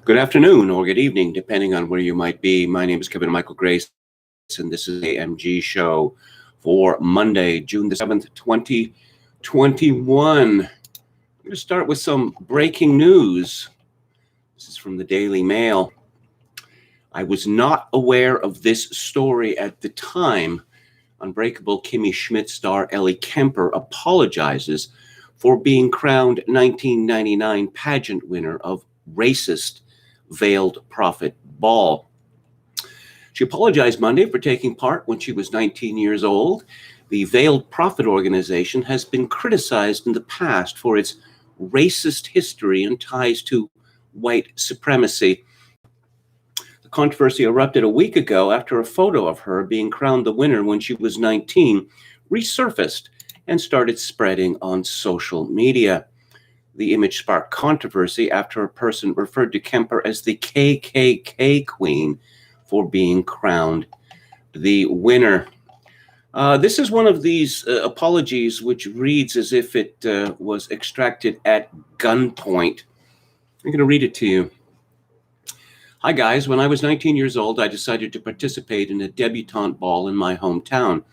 Good afternoon or good evening, depending on where you might be. My name is Kevin Michael Grace, and this is the KMG show for Monday, June the 7th, 2021. I'm going to start with some breaking news. This is from the Daily Mail. I was not aware of this story at the time. Unbreakable Kimmy Schmidt star Ellie Kemper apologizes for being crowned 1999 pageant winner of racist Veiled Prophet Ball. She apologized Monday for taking part when she was 19 years old. The Veiled Prophet organization has been criticized in the past for its racist history and ties to white supremacy. The controversy erupted a week ago after a photo of her being crowned the winner when she was 19 resurfaced and started spreading on social media. The image sparked controversy after a person referred to Kemper as the KKK queen for being crowned the winner. This is one of these apologies which reads as if it was extracted at gunpoint. I'm going to read it to you. Hi guys, when I was 19 years old, I decided to participate in a debutante ball in my hometown.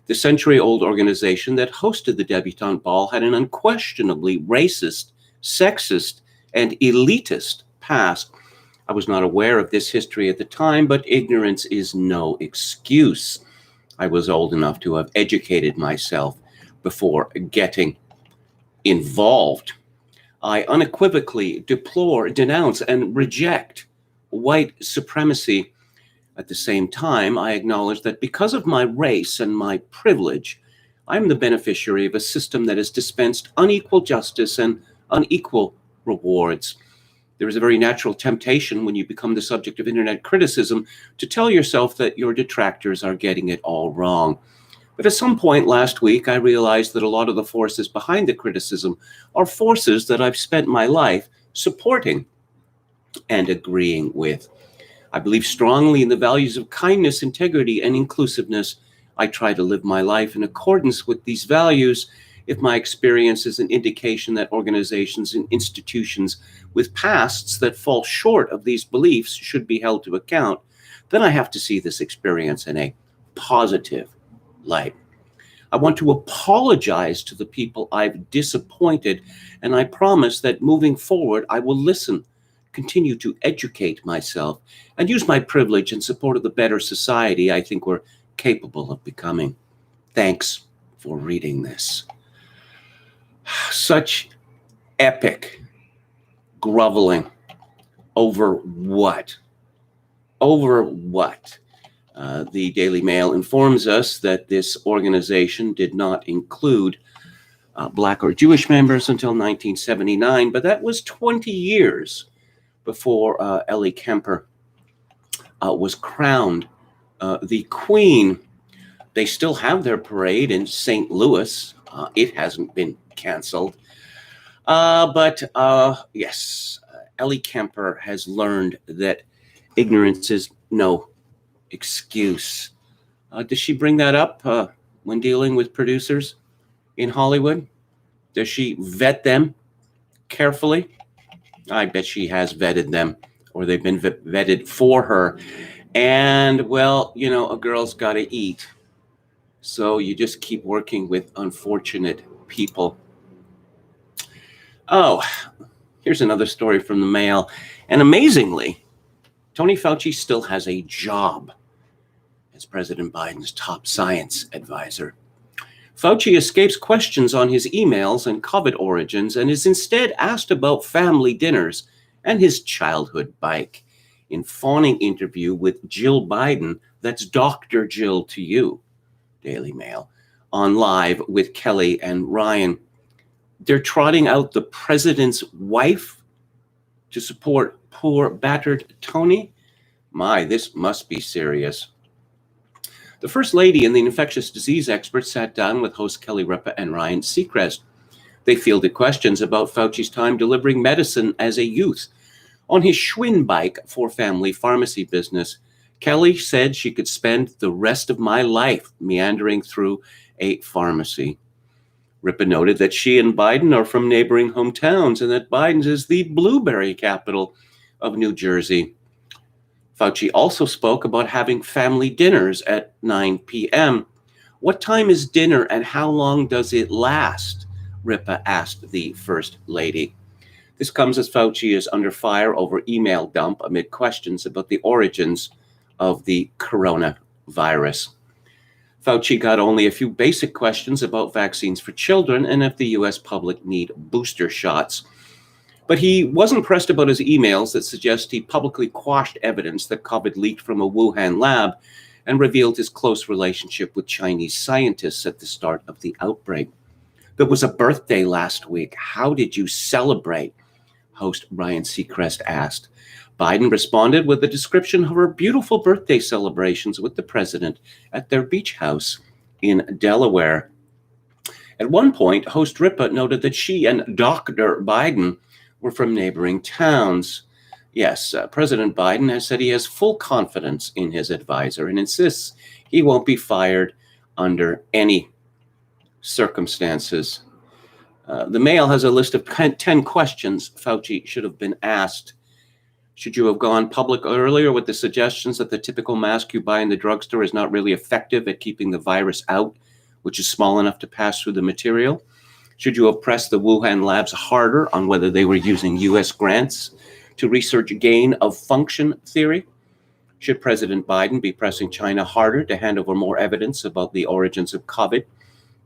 The century-old organization that hosted the debutante ball had an unquestionably racist, sexist, and elitist past. I was not aware of this history at the time, but ignorance is no excuse. I was old enough to have educated myself before getting involved. I unequivocally deplore, denounce, and reject white supremacy. At the same time, I acknowledge that because of my race and my privilege, I'm the beneficiary of a system that has dispensed unequal justice and unequal rewards. There is a very natural temptation when you become the subject of internet criticism to tell yourself that your detractors are getting it all wrong. But at some point last week, I realized that a lot of the forces behind the criticism are forces that I've spent my life supporting and agreeing with. I believe strongly in the values of kindness, integrity, and inclusiveness. I try to live my life in accordance with these values. If my experience is an indication that organizations and institutions with pasts that fall short of these beliefs should be held to account, then I have to see this experience in a positive light. I want to apologize to the people I've disappointed, and I promise that moving forward, I will listen, continue to educate myself, and use my privilege in support of the better society I think we're capable of becoming. Thanks for reading this. Such epic groveling over what? Over what? The Daily Mail informs us that this organization did not include Black or Jewish members until 1979, but that was 20 years before Ellie Kemper was crowned the queen. They still have their parade in St. Louis. It hasn't been canceled. But yes, Ellie Kemper has learned that ignorance is no excuse. Does she bring that up when dealing with producers in Hollywood? Does she vet them carefully? I bet she has vetted them, or they've been vetted for her. And, well, you know, a girl's got to eat. So you just keep working with unfortunate people. Oh, here's another story from the Mail. And amazingly, Tony Fauci still has a job as President Biden's top science advisor. Fauci escapes questions on his emails and COVID origins and is instead asked about family dinners and his childhood bike. In fawning interview with Jill Biden, that's Dr. Jill to you, Daily Mail, on Live with Kelly and Ryan. They're trotting out the president's wife to support poor, battered Tony? My, this must be serious. The First Lady and the infectious disease expert sat down with host Kelly Ripa and Ryan Seacrest. They fielded questions about Fauci's time delivering medicine as a youth on his Schwinn bike for family pharmacy business. Kelly said she could spend the rest of my life meandering through a pharmacy. Ripa noted that she and Biden are from neighboring hometowns and that Biden's is the blueberry capital of New Jersey. Fauci also spoke about having family dinners at 9 p.m. What time is dinner and how long does it last? Ripa asked the First Lady. This comes as Fauci is under fire over email dump amid questions about the origins of the coronavirus. Fauci got only a few basic questions about vaccines for children and if the U.S. public need booster shots. But he wasn't pressed about his emails that suggest he publicly quashed evidence that COVID leaked from a Wuhan lab and revealed his close relationship with Chinese scientists at the start of the outbreak. There was a birthday last week. How did you celebrate? Host Ryan Seacrest asked. Biden responded with a description of her beautiful birthday celebrations with the president at their beach house in Delaware. At one point, host Ripa noted that she and Dr. Biden were from neighboring towns. Yes, President Biden has said he has full confidence in his advisor and insists he won't be fired under any circumstances. The Mail has a list of 10 questions Fauci should have been asked. Should you have gone public earlier with the suggestions that the typical mask you buy in the drugstore is not really effective at keeping the virus out, which is small enough to pass through the material? Should you have pressed the Wuhan labs harder on whether they were using U.S. grants to research gain of function theory? Should President Biden be pressing China harder to hand over more evidence about the origins of COVID?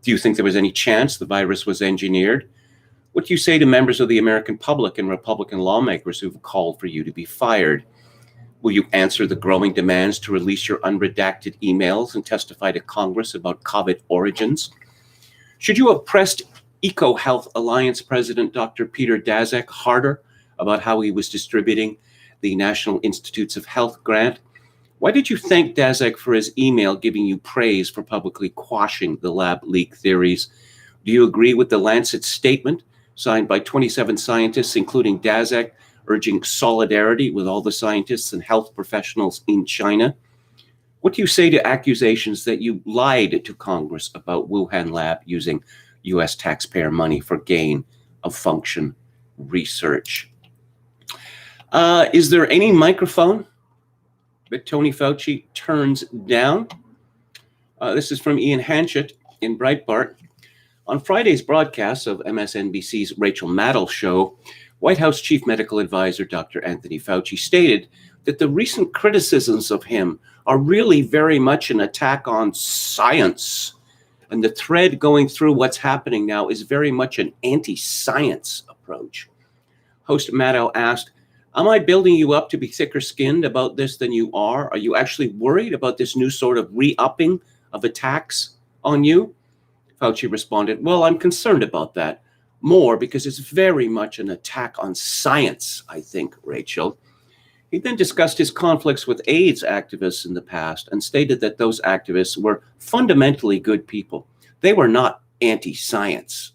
Do you think there was any chance the virus was engineered? What do you say to members of the American public and Republican lawmakers who've called for you to be fired? Will you answer the growing demands to release your unredacted emails and testify to Congress about COVID origins? Should you have pressed EcoHealth Alliance President Dr. Peter Daszak harder about how he was distributing the National Institutes of Health grant? Why did you thank Daszak for his email giving you praise for publicly quashing the lab leak theories? Do you agree with the Lancet statement signed by 27 scientists, including Daszak, urging solidarity with all the scientists and health professionals in China? What do you say to accusations that you lied to Congress about Wuhan lab using U.S. taxpayer money for gain of function research? Is there any microphone that Tony Fauci turns down? This is from Ian Hanchett in Breitbart. On Friday's broadcast of MSNBC's Rachel Maddow show, White House Chief Medical Advisor Dr. Anthony Fauci stated that the recent criticisms of him are really very much an attack on science. And the thread going through what's happening now is very much an anti-science approach. Host Maddow asked, am I building you up to be thicker-skinned about this than you are? Are you actually worried about this new sort of re-upping of attacks on you? Fauci responded, well, I'm concerned about that more because it's very much an attack on science, I think, Rachel. He then discussed his conflicts with AIDS activists in the past and stated that those activists were fundamentally good people. They were not anti-science.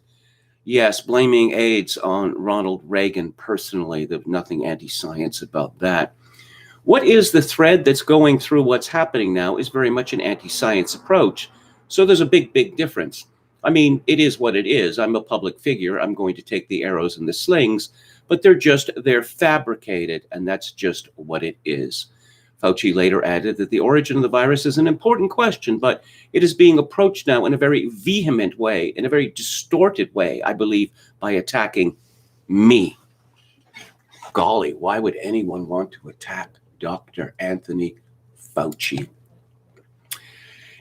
Yes, blaming AIDS on Ronald Reagan personally, there's nothing anti-science about that. What is the thread that's going through what's happening now is very much an anti-science approach. So there's a big, big difference. I mean, it is what it is. I'm a public figure. I'm going to take the arrows and the slings, but they're fabricated, and that's just what it is. Fauci later added that the origin of the virus is an important question, but it is being approached now in a very vehement way, in a very distorted way, I believe, by attacking me. Golly, why would anyone want to attack Dr. Anthony Fauci?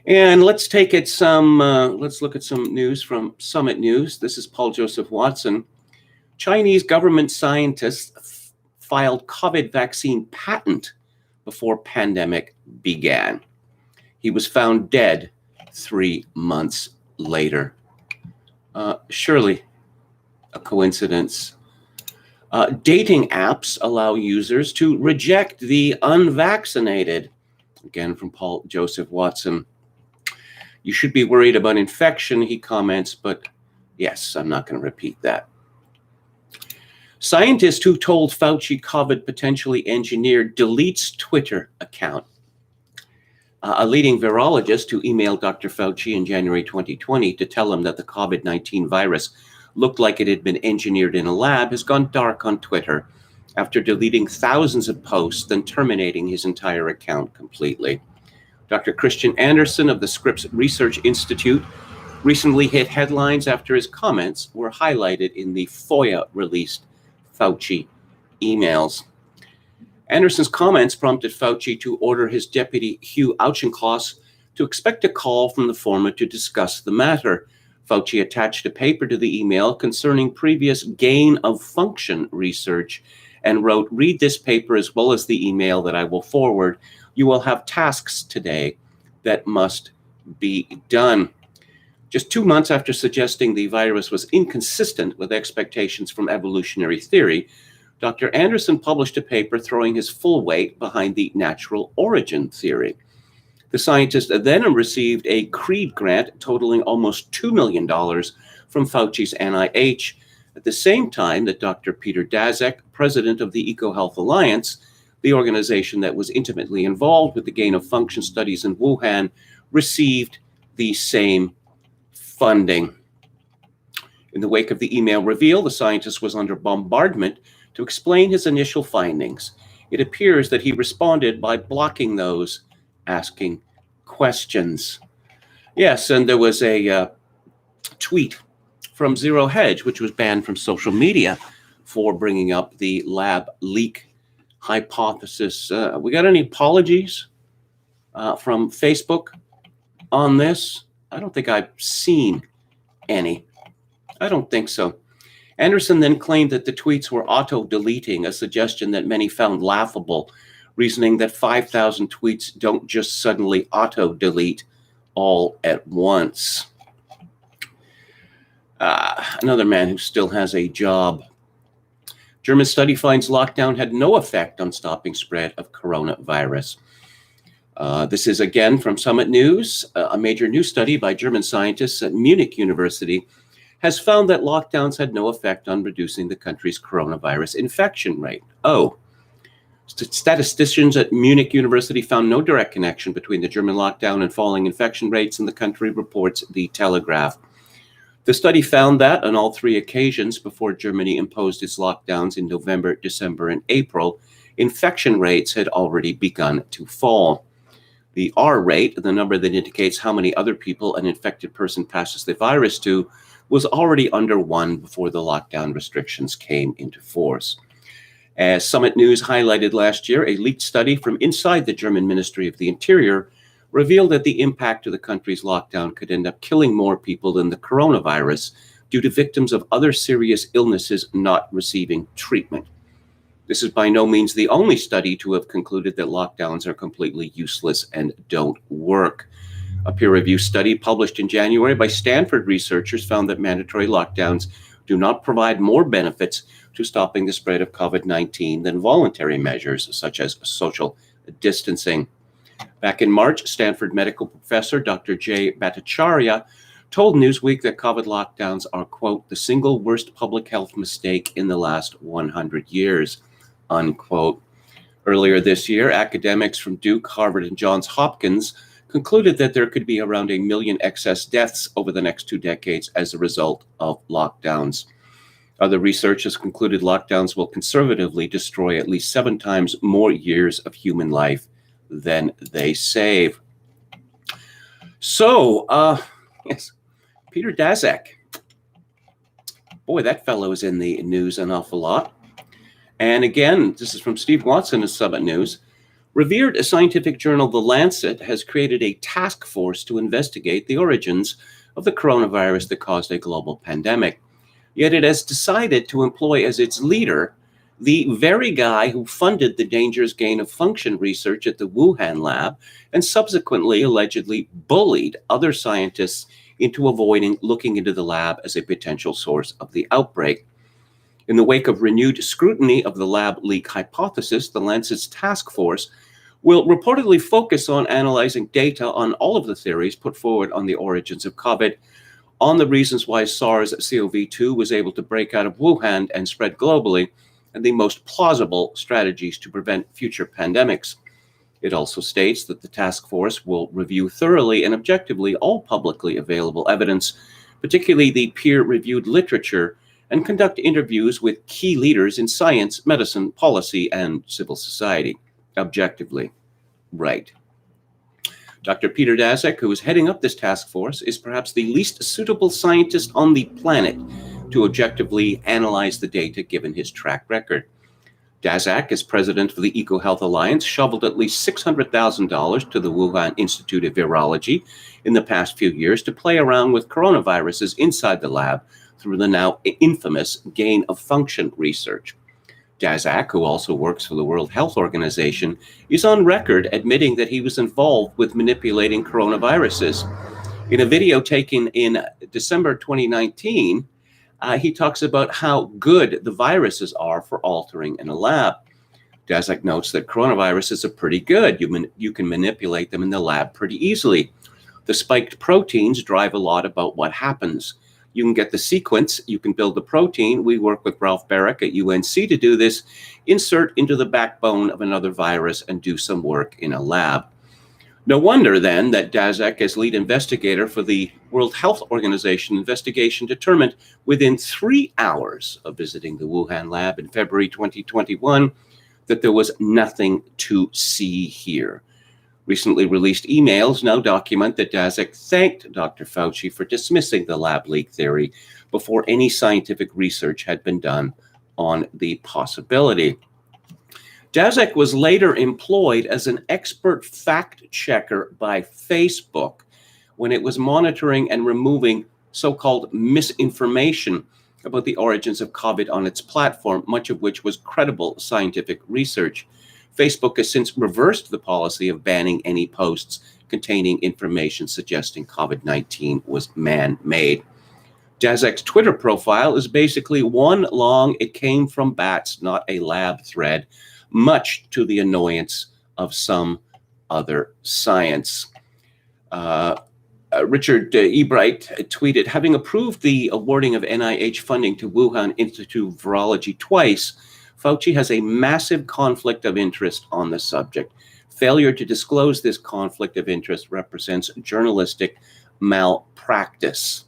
And let's look at some news from Summit News. This is Paul Joseph Watson. Chinese government scientists filed COVID vaccine patent before pandemic began. He was found dead 3 months later. Surely a coincidence. Dating apps allow users to reject the unvaccinated. Again, from Paul Joseph Watson. You should be worried about infection, he comments, but yes, I'm not going to repeat that. Scientist who told Fauci COVID potentially engineered deletes Twitter account. A leading virologist who emailed Dr. Fauci in January 2020 to tell him that the COVID-19 virus looked like it had been engineered in a lab has gone dark on Twitter after deleting thousands of posts, then terminating his entire account completely. Dr. Christian Anderson of the Scripps Research Institute recently hit headlines after his comments were highlighted in the FOIA-released Fauci emails. Anderson's comments prompted Fauci to order his deputy Hugh Auchincloss to expect a call from the former to discuss the matter. Fauci attached a paper to the email concerning previous gain-of-function research and wrote, "Read this paper as well as the email that I will forward. You will have tasks today that must be done." Just 2 months after suggesting the virus was inconsistent with expectations from evolutionary theory, Dr. Anderson published a paper throwing his full weight behind the natural origin theory. The scientist then received a Creed grant totaling almost $2 million from Fauci's NIH, at the same time that Dr. Peter Daszak, president of the EcoHealth Alliance, the organization that was intimately involved with the gain-of-function studies in Wuhan, received the same funding. In the wake of the email reveal, the scientist was under bombardment to explain his initial findings. It appears that he responded by blocking those asking questions. Yes, and there was a tweet from Zero Hedge, which was banned from social media for bringing up the lab leak hypothesis. We got any apologies from Facebook on this? I don't think I've seen any. I don't think so. Anderson then claimed that the tweets were auto-deleting, a suggestion that many found laughable, reasoning that 5,000 tweets don't just suddenly auto-delete all at once. Another man who still has a job. German study finds lockdown had no effect on stopping spread of coronavirus. This is again from Summit News. A major new study by German scientists at Munich University has found that lockdowns had no effect on reducing the country's coronavirus infection rate. Statisticians at Munich University found no direct connection between the German lockdown and falling infection rates in the country, reports The Telegraph. The study found that on all 3 occasions before Germany imposed its lockdowns in November, December, and April, infection rates had already begun to fall. The R rate, the number that indicates how many other people an infected person passes the virus to, was already under 1 before the lockdown restrictions came into force. As Summit News highlighted last year, a leaked study from inside the German Ministry of the Interior revealed that the impact of the country's lockdown could end up killing more people than the coronavirus due to victims of other serious illnesses not receiving treatment. This is by no means the only study to have concluded that lockdowns are completely useless and don't work. A peer-reviewed study published in January by Stanford researchers found that mandatory lockdowns do not provide more benefits to stopping the spread of COVID-19 than voluntary measures such as social distancing. Back in March, Stanford medical professor Dr. Jay Bhattacharya told Newsweek that COVID lockdowns are, quote, the single worst public health mistake in the last 100 years, unquote. Earlier this year, academics from Duke, Harvard, and Johns Hopkins concluded that there could be around 1 million excess deaths over the next 2 decades as a result of lockdowns. Other research has concluded lockdowns will conservatively destroy at least 7 times more years of human life than they save. So, yes, Peter Daszak. Boy, that fellow is in the news an awful lot. And again, this is from Steve Watson of Summit News. Revered scientific journal The Lancet has created a task force to investigate the origins of the coronavirus that caused a global pandemic. Yet it has decided to employ as its leader the very guy who funded the dangerous gain-of-function research at the Wuhan lab and subsequently allegedly bullied other scientists into avoiding looking into the lab as a potential source of the outbreak. In the wake of renewed scrutiny of the lab leak hypothesis, the Lancet's task force will reportedly focus on analyzing data on all of the theories put forward on the origins of COVID, on the reasons why SARS-CoV-2 was able to break out of Wuhan and spread globally, and the most plausible strategies to prevent future pandemics. It also states that the task force will review thoroughly and objectively all publicly available evidence, particularly the peer-reviewed literature, and conduct interviews with key leaders in science, medicine, policy, and civil society. Objectively, right. Dr. Peter Daszak, who is heading up this task force, is perhaps the least suitable scientist on the planet to objectively analyze the data given his track record. Daszak, as president of the EcoHealth Alliance, shoveled at least $600,000 to the Wuhan Institute of Virology in the past few years to play around with coronaviruses inside the lab through the now infamous gain-of-function research. Daszak, who also works for the World Health Organization, is on record admitting that he was involved with manipulating coronaviruses. In a video taken in December 2019, he talks about how good the viruses are for altering in a lab. Daszak notes that coronaviruses are pretty good. You can manipulate them in the lab pretty easily. The spiked proteins drive a lot about what happens. You can get the sequence, you can build the protein. We work with Ralph Barrick at UNC to do this, insert into the backbone of another virus and do some work in a lab. No wonder then that Daszak, as lead investigator for the World Health Organization investigation, determined within 3 hours of visiting the Wuhan lab in February 2021 that there was nothing to see here. Recently released emails now document that Daszak thanked Dr. Fauci for dismissing the lab leak theory before any scientific research had been done on the possibility. Daszak was later employed as an expert fact checker by Facebook when it was monitoring and removing so-called misinformation about the origins of COVID on its platform, much of which was credible scientific research. Facebook has since reversed the policy of banning any posts containing information suggesting COVID-19 was man-made. Daszak's Twitter profile is basically one long "it came from bats, not a lab" thread, much to the annoyance of some other science. Richard Ebright tweeted, having approved the awarding of NIH funding to Wuhan Institute of Virology twice, Fauci has a massive conflict of interest on the subject. Failure to disclose this conflict of interest represents journalistic malpractice.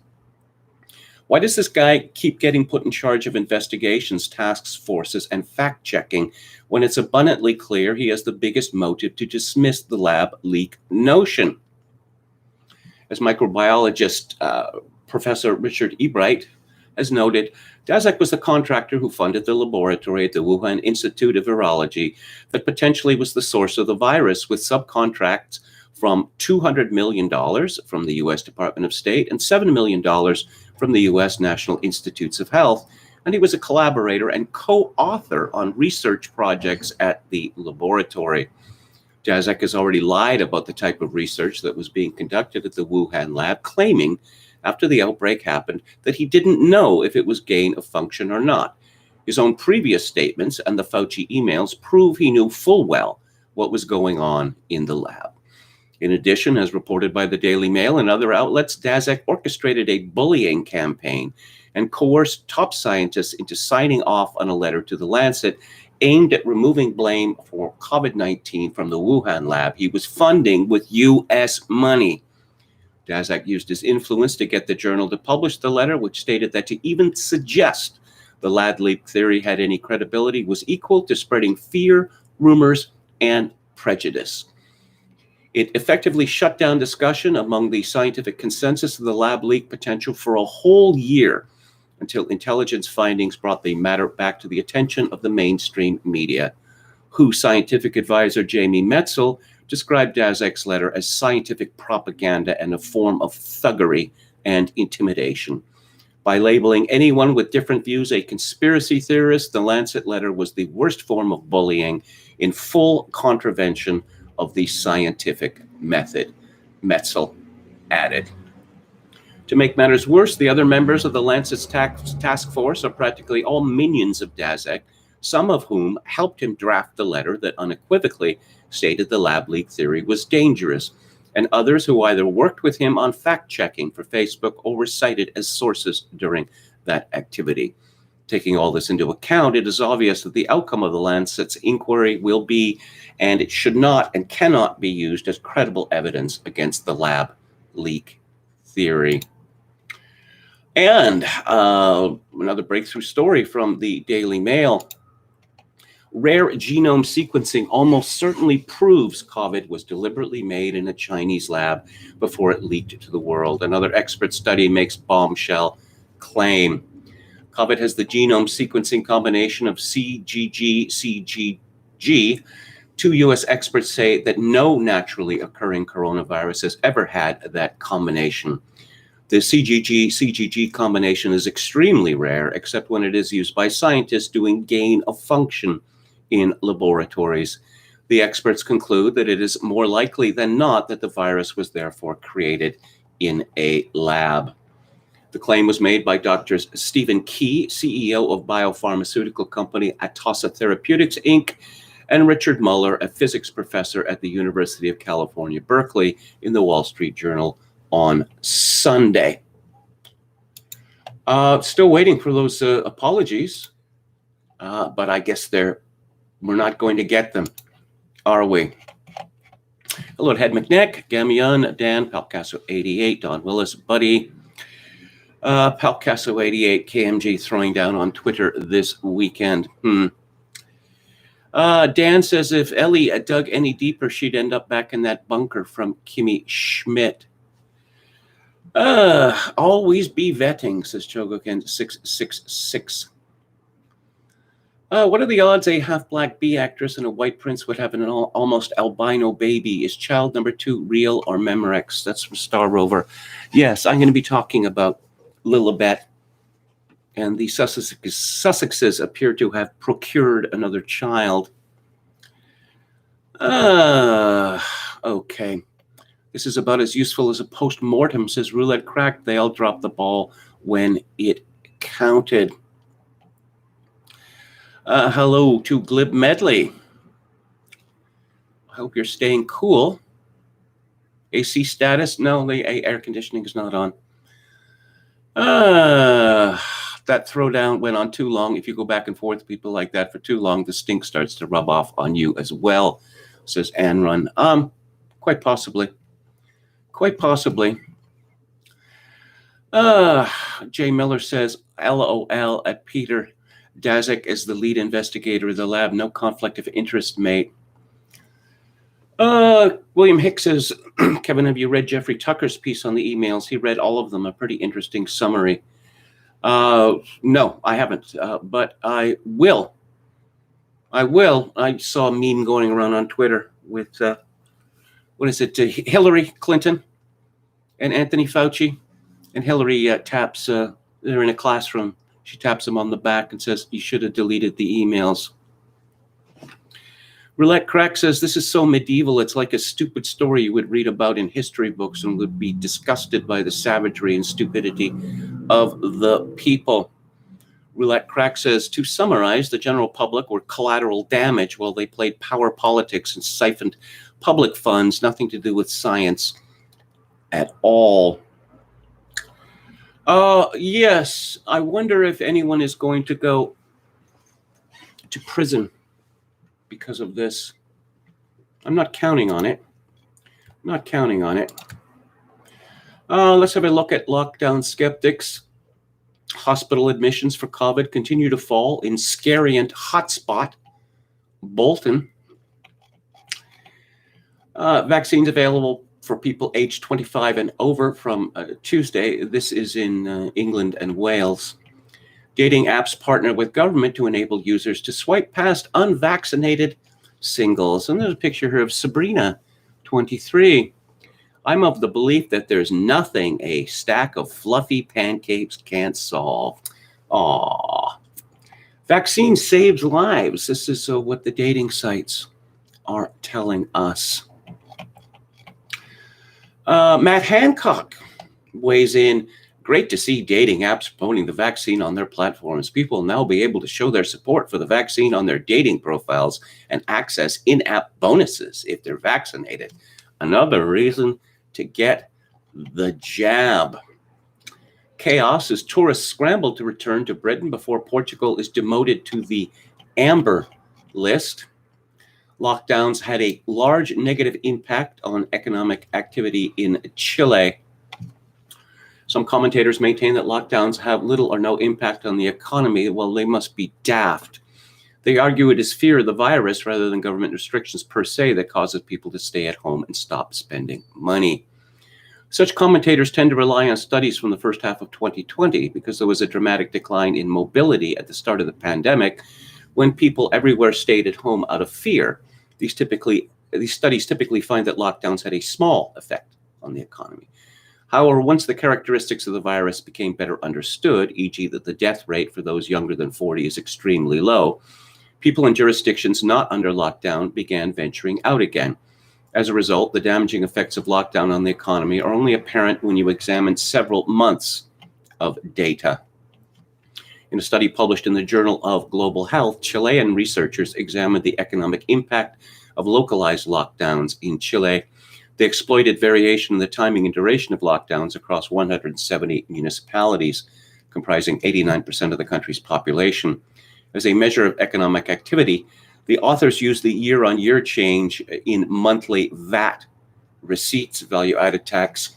Why does this guy keep getting put in charge of investigations, task forces, and fact-checking when it's abundantly clear he has the biggest motive to dismiss the lab leak notion? As microbiologist Professor Richard Ebright has noted, Daszak was the contractor who funded the laboratory at the Wuhan Institute of Virology that potentially was the source of the virus, with subcontracts from $200 million from the U.S. Department of State and $7 million from the U.S. National Institutes of Health. And he was a collaborator and co-author on research projects at the laboratory. Daszak has already lied about the type of research that was being conducted at the Wuhan lab, claiming after the outbreak happened that he didn't know if it was gain of function or not. His own previous statements and the Fauci emails prove he knew full well what was going on in the lab. In addition, as reported by the Daily Mail and other outlets, Daszak orchestrated a bullying campaign and coerced top scientists into signing off on a letter to The Lancet aimed at removing blame for COVID-19 from the Wuhan lab he was funding with U.S. money. Daszak used his influence to get the journal to publish the letter, which stated that to even suggest the lab leak theory had any credibility was equal to spreading fear, rumors, and prejudice. It effectively shut down discussion among the scientific consensus of the lab leak potential for a whole year until intelligence findings brought the matter back to the attention of the mainstream media, whose scientific advisor Jamie Metzl described Daszak's letter as scientific propaganda and a form of thuggery and intimidation. By labeling anyone with different views a conspiracy theorist, the Lancet letter was the worst form of bullying in full contravention of the scientific method, Metzl added. To make matters worse, the other members of the Lancet's task force are practically all minions of Daszak, some of whom helped him draft the letter that unequivocally stated the lab leak theory was dangerous, and others who either worked with him on fact-checking for Facebook or were cited as sources during that activity. Taking all this into account, it is obvious that the outcome of the Lancet's inquiry will be, and it should not and cannot be used as credible evidence against the lab leak theory. And another breakthrough story from the Daily Mail. Rare genome sequencing almost certainly proves COVID was deliberately made in a Chinese lab before it leaked to the world. Another expert study makes bombshell claim. COVID has the genome sequencing combination of CGG, CGG. Two U.S. experts say that no naturally occurring coronavirus has ever had that combination. The CGG combination is extremely rare, except when it is used by scientists doing gain of function in laboratories. The experts conclude that it is more likely than not that the virus was therefore created in a lab. The claim was made by Drs. Stephen Key, CEO of biopharmaceutical company Atossa Therapeutics, Inc., and Richard Muller, a physics professor at the University of California, Berkeley, in the Wall Street Journal on Sunday. Still waiting for those apologies, but I guess we're not going to get them, are we? Hello, Head McNeck, Gamion, Dan, Palcasso88, Don Willis, Buddy, Palcasso88, KMG throwing down on Twitter this weekend. Dan says if Ellie dug any deeper, she'd end up back in that bunker from Kimmy Schmidt. Always be vetting, says Chogoken 666. What are the odds a half-black B actress and a white prince would have an almost albino baby? Is child number 2 real or Memorex? That's from Star Rover. Yes, I'm going to be talking about Lilibet. And the Sussexes appear to have procured another child. Okay. This is about as useful as a post-mortem, says Roulette Crack. They all dropped the ball when it counted. Hello to Glib Medley. I hope you're staying cool. AC status? No, the air conditioning is not on. That throwdown went on too long. If you go back and forth with people like that for too long, the stink starts to rub off on you as well, says Ann Run. Quite possibly. Quite possibly. Jay Miller says, LOL at Peter Daszak as the lead investigator of the lab. No conflict of interest, mate. William Hicks says, Kevin, have you read Jeffrey Tucker's piece on the emails? He read all of them, a pretty interesting summary. No, I haven't, but I will. I saw a meme going around on Twitter with, Hillary Clinton and Anthony Fauci. And Hillary taps, they're in a classroom. She taps him on the back and says, you should have deleted the emails. Roulette Crack says, this is so medieval, it's like a stupid story you would read about in history books and would be disgusted by the savagery and stupidity of the people. Roulette Crack says, to summarize, the general public were collateral damage while they played power politics and siphoned public funds, nothing to do with science at all. Yes, I wonder if anyone is going to go to prison because of this. I'm not counting on it. Let's have a look at lockdown skeptics. Hospital admissions for COVID continue to fall in scariant hotspot, Bolton. Vaccines available for people aged 25 and over from Tuesday. This is in England and Wales. Dating apps partner with government to enable users to swipe past unvaccinated singles. And there's a picture here of Sabrina, 23. I'm of the belief that there's nothing a stack of fluffy pancakes can't solve. Aww. Vaccine saves lives. This is what the dating sites are telling us. Matt Hancock weighs in. Great to see dating apps promoting the vaccine on their platforms. People will now be able to show their support for the vaccine on their dating profiles and access in-app bonuses if they're vaccinated. Another reason to get the jab. Chaos as tourists scramble to return to Britain before Portugal is demoted to the amber list. Lockdowns had a large negative impact on economic activity in Chile. Some commentators maintain that lockdowns have little or no impact on the economy. Well, they must be daft. They argue it is fear of the virus rather than government restrictions per se that causes people to stay at home and stop spending money. Such commentators tend to rely on studies from the first half of 2020 because there was a dramatic decline in mobility at the start of the pandemic when people everywhere stayed at home out of fear. These studies typically find that lockdowns had a small effect on the economy. However, once the characteristics of the virus became better understood, e.g. that the death rate for those younger than 40 is extremely low, people in jurisdictions not under lockdown began venturing out again. As a result, the damaging effects of lockdown on the economy are only apparent when you examine several months of data. In a study published in the Journal of Global Health, Chilean researchers examined the economic impact of localized lockdowns in Chile. They exploited variation in the timing and duration of lockdowns across 170 municipalities, comprising 89% of the country's population. As a measure of economic activity, the authors used the year-on-year change in monthly VAT receipts, value-added tax,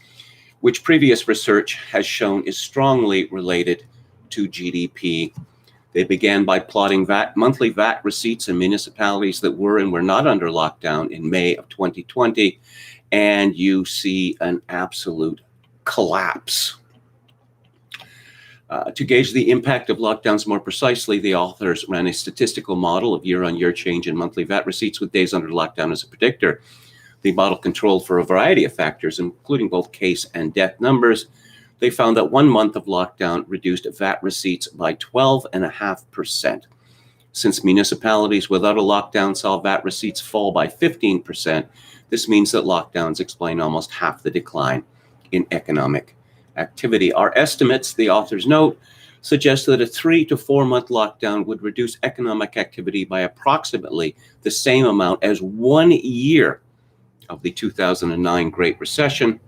which previous research has shown is strongly related to GDP. They began by plotting monthly VAT receipts in municipalities that were and were not under lockdown in May of 2020, and you see an absolute collapse. To gauge the impact of lockdowns more precisely, the authors ran a statistical model of year-on-year change in monthly VAT receipts with days under lockdown as a predictor. The model controlled for a variety of factors, including both case and death numbers. They found that 1 month of lockdown reduced VAT receipts by 12.5%. Since municipalities without a lockdown saw VAT receipts fall by 15%, this means that lockdowns explain almost half the decline in economic activity. Our estimates, the authors note, suggest that a 3 to 4 month lockdown would reduce economic activity by approximately the same amount as 1 year of the 2009 Great Recession.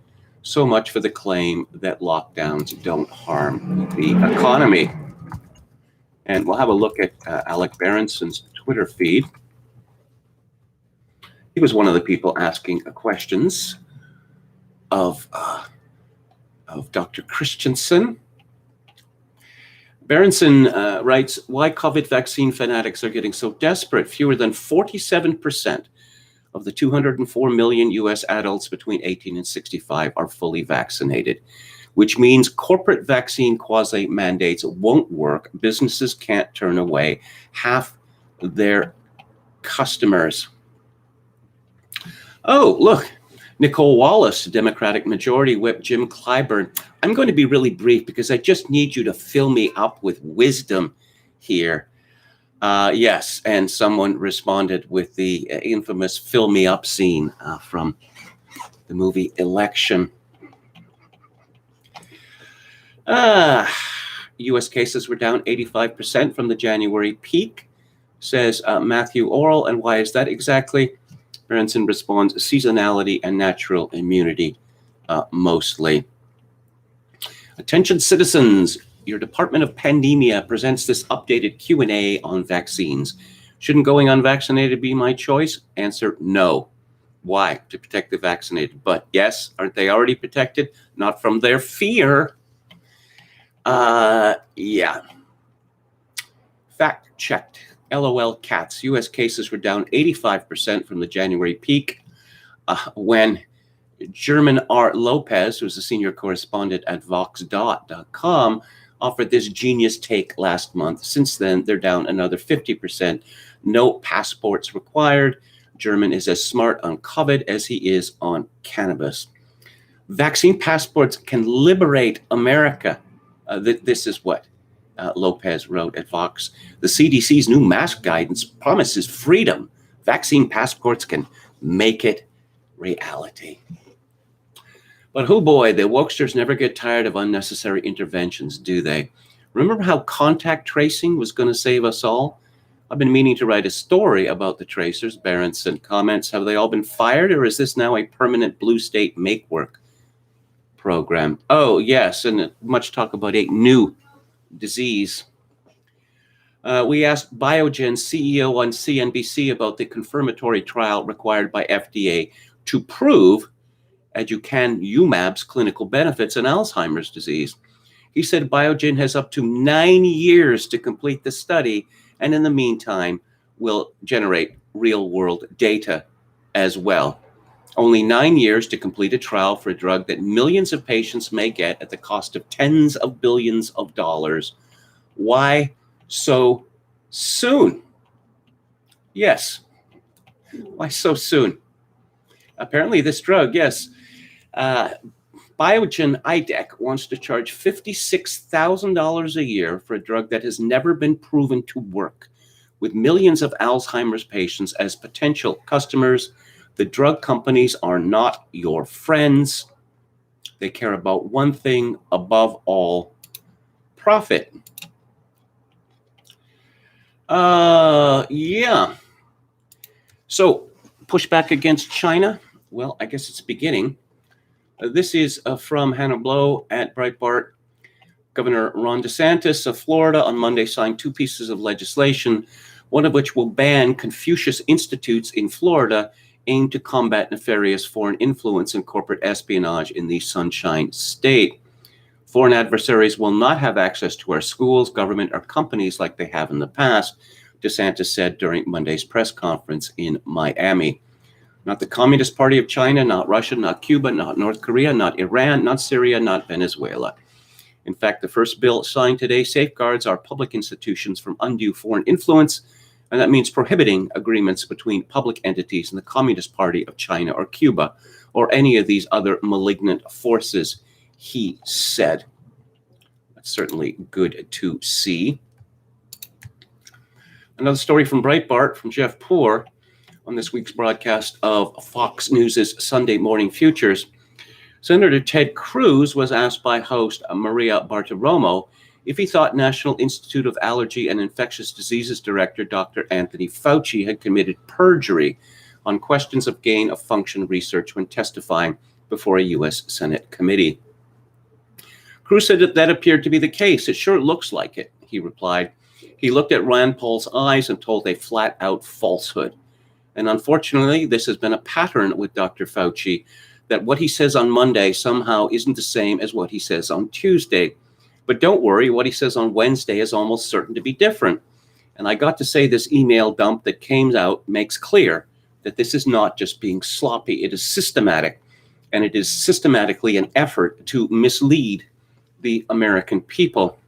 So much for the claim that lockdowns don't harm the economy. And we'll have a look at Alec Berenson's Twitter feed. He was one of the people asking questions of Dr. Christensen. Berenson writes, why COVID vaccine fanatics are getting so desperate. Fewer than 47% of the 204 million US adults between 18 and 65 are fully vaccinated, which means corporate vaccine quasi-mandates won't work. Businesses can't turn away half their customers. Oh, look, Nicole Wallace, Democratic Majority Whip Jim Clyburn. I'm going to be really brief because I just need you to fill me up with wisdom here. Yes, and someone responded with the infamous fill me up scene from the movie Election. U.S. cases were down 85% from the January peak, says Matthew Orrell. And why is that exactly? Berenson responds, seasonality and natural immunity, mostly. Attention citizens, your Department of Pandemia presents this updated Q&A on vaccines. Shouldn't going unvaccinated be my choice? Answer, no. Why? To protect the vaccinated. But yes, aren't they already protected? Not from their fear. Yeah. Fact checked. LOL cats. U.S. cases were down 85% from the January peak when German R. Lopez, who's a senior correspondent at vox.com, offered this genius take last month. Since then, they're down another 50%. No passports required. German is as smart on COVID as he is on cannabis. Vaccine passports can liberate America. This is what Lopez wrote at Vox. The CDC's new mask guidance promises freedom. Vaccine passports can make it reality. But oh boy, the wokesters never get tired of unnecessary interventions, do they? Remember how contact tracing was going to save us all? I've been meaning to write a story about the tracers. Berenson comments, have they all been fired, or is this now a permanent blue state make work program? Oh, yes, and much talk about a new disease. We asked Biogen's CEO on CNBC about the confirmatory trial required by FDA to prove aducanumab's clinical benefits in Alzheimer's disease. He said Biogen has up to 9 years to complete the study, and in the meantime, will generate real-world data as well. Only 9 years to complete a trial for a drug that millions of patients may get at the cost of tens of billions of dollars. Why so soon? Yes. Why so soon? Apparently this drug, yes. Biogen IDEC wants to charge $56,000 a year for a drug that has never been proven to work. With millions of Alzheimer's patients as potential customers, the drug companies are not your friends. They care about one thing above all: profit. Yeah. So, pushback against China? Well, I guess it's beginning. This is from Hannah Blow at Breitbart. Governor Ron DeSantis of Florida on Monday signed 2 pieces of legislation, one of which will ban Confucius Institutes in Florida, aimed to combat nefarious foreign influence and corporate espionage in the Sunshine State. Foreign adversaries will not have access to our schools, government, or companies like they have in the past, DeSantis said during Monday's press conference in Miami. Not the Communist Party of China, not Russia, not Cuba, not North Korea, not Iran, not Syria, not Venezuela. In fact, the first bill signed today safeguards our public institutions from undue foreign influence, and that means prohibiting agreements between public entities and the Communist Party of China or Cuba or any of these other malignant forces, he said. That's certainly good to see. Another story from Breitbart from Jeff Poor on this week's broadcast of Fox News' Sunday Morning Futures. Senator Ted Cruz was asked by host Maria Bartiromo if he thought National Institute of Allergy and Infectious Diseases Director Dr. Anthony Fauci had committed perjury on questions of gain-of-function research when testifying before a U.S. Senate committee. Cruz said that appeared to be the case. It sure looks like it, he replied. He looked at Rand Paul's eyes and told a flat-out falsehood. And unfortunately, this has been a pattern with Dr. Fauci, that what he says on Monday somehow isn't the same as what he says on Tuesday. But don't worry, what he says on Wednesday is almost certain to be different. And I got to say this email dump that came out makes clear that this is not just being sloppy, it is systematic. And it is systematically an effort to mislead the American people.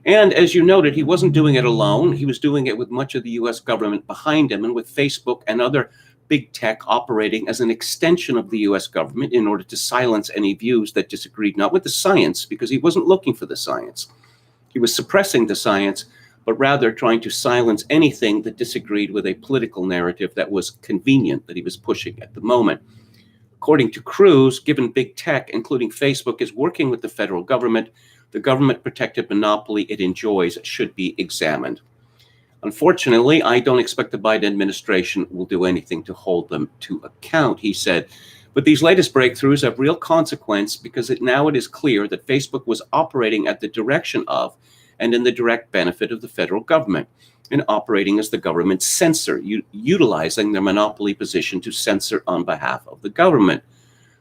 And as you noted, he wasn't doing it alone. He was doing it with much of the U.S. government behind him and with Facebook and other big tech operating as an extension of the U.S. government in order to silence any views that disagreed not with the science, because he wasn't looking for the science. He was suppressing the science, but rather trying to silence anything that disagreed with a political narrative that was convenient that he was pushing at the moment. According to Cruz, given big tech, including Facebook, is working with the federal government, the government-protected monopoly it enjoys should be examined. Unfortunately, I don't expect the Biden administration will do anything to hold them to account, he said. But these latest breakthroughs have real consequence because now it is clear that Facebook was operating at the direction of and in the direct benefit of the federal government and operating as the government censor, utilizing their monopoly position to censor on behalf of the government.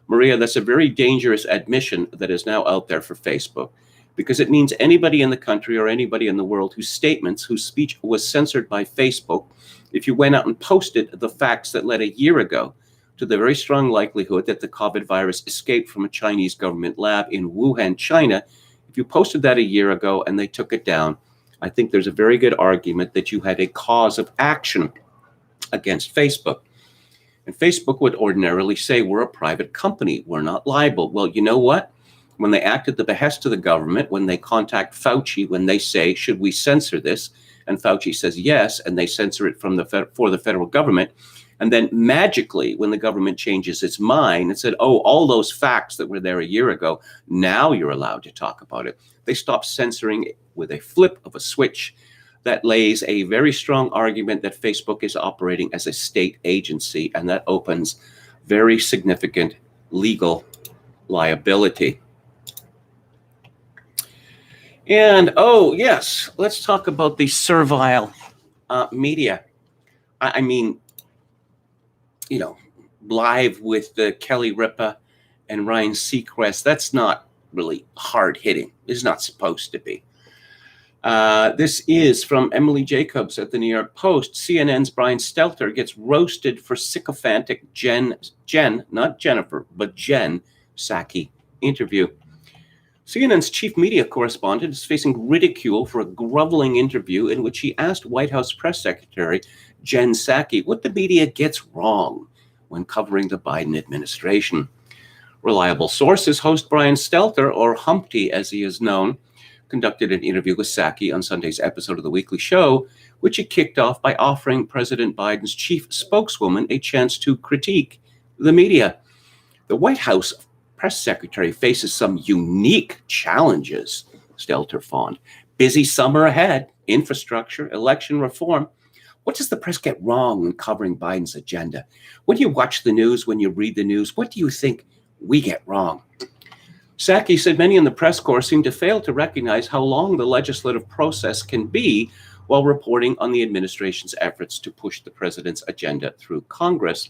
Maria, that's a very dangerous admission that is now out there for Facebook, because it means anybody in the country or anybody in the world whose speech was censored by Facebook, if you went out and posted the facts that led a year ago to the very strong likelihood that the COVID virus escaped from a Chinese government lab in Wuhan, China, if you posted that a year ago and they took it down, I think there's a very good argument that you had a cause of action against Facebook. And Facebook would ordinarily say, we're a private company, we're not liable. Well, you know what? When they act at the behest of the government, when they contact Fauci, when they say, should we censor this? And Fauci says yes, and they censor it for the federal government. And then magically, when the government changes its mind and said, oh, all those facts that were there a year ago, now you're allowed to talk about it. They stop censoring it with a flip of a switch that lays a very strong argument that Facebook is operating as a state agency, and that opens very significant legal liability. And, oh, yes, let's talk about the servile media. I mean, you know, live with Kelly Ripa and Ryan Seacrest, that's not really hard-hitting. It's not supposed to be. This is from Emily Jacobs at the New York Post. CNN's Brian Stelter gets roasted for sycophantic Jen, not Jennifer, but Jen Psaki interview. CNN's chief media correspondent is facing ridicule for a groveling interview in which he asked White House press secretary Jen Psaki what the media gets wrong when covering the Biden administration. Reliable sources host Brian Stelter, or Humpty as he is known, conducted an interview with Psaki on Sunday's episode of The Weekly Show, which he kicked off by offering President Biden's chief spokeswoman a chance to critique the media. The White House press secretary faces some unique challenges, Stelter fawned. Busy summer ahead, infrastructure, election reform. What does the press get wrong when covering Biden's agenda? When you watch the news, when you read the news, what do you think we get wrong? Psaki said many in the press corps seem to fail to recognize how long the legislative process can be while reporting on the administration's efforts to push the president's agenda through Congress.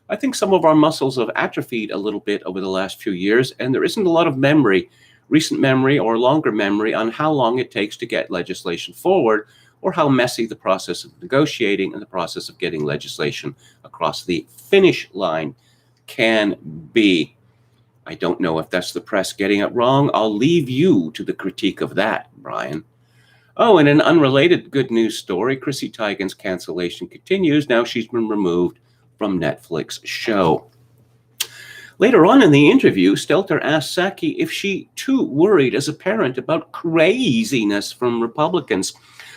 I think some of our muscles have atrophied a little bit over the last few years, and there isn't a lot of memory, recent memory or longer memory, on how long it takes to get legislation forward, or how messy the process of negotiating and the process of getting legislation across the finish line can be. I don't know if that's the press getting it wrong. I'll leave you to the critique of that, Brian. Oh, and an unrelated good news story, Chrissy Teigen's cancellation continues. Now she's been removed from Netflix show. Later on in the interview, Stelter asked Psaki if she too worried as a parent about craziness from Republicans.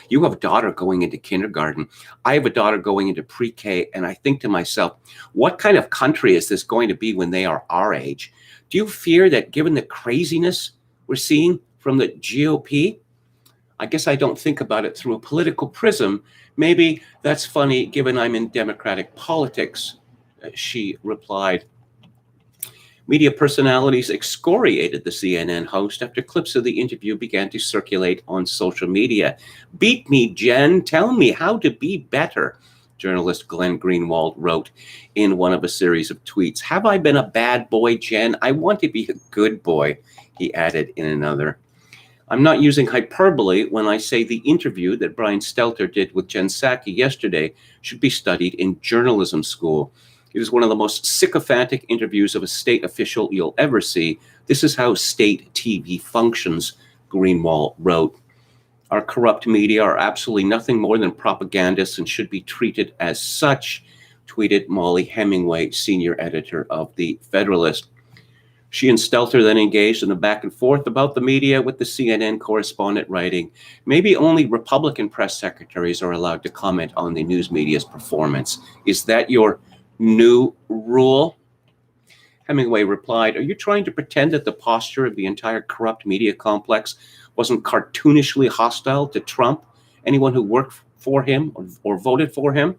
You have a daughter going into kindergarten. I have a daughter going into pre-K, and I think to myself, what kind of country is this going to be when they are our age? Do you fear that given the craziness we're seeing from the GOP? I guess I don't think about it through a political prism. Maybe that's funny given I'm in Democratic politics, she replied. Media personalities excoriated the CNN host after clips of the interview began to circulate on social media. Beat me, Jen. Tell me how to be better, journalist Glenn Greenwald wrote in one of a series of tweets. Have I been a bad boy, Jen? I want to be a good boy, he added in another. I'm not using hyperbole when I say the interview that Brian Stelter did with Jen Psaki yesterday should be studied in journalism school. It is one of the most sycophantic interviews of a state official you'll ever see. This is how state TV functions, Greenwald wrote. Our corrupt media are absolutely nothing more than propagandists and should be treated as such, tweeted Molly Hemingway, senior editor of The Federalist. She and Stelter then engaged in a back and forth about the media, with the CNN correspondent writing, maybe only Republican press secretaries are allowed to comment on the news media's performance. Is that your new rule? Hemingway replied, are you trying to pretend that the posture of the entire corrupt media complex wasn't cartoonishly hostile to Trump, anyone who worked for him or voted for him?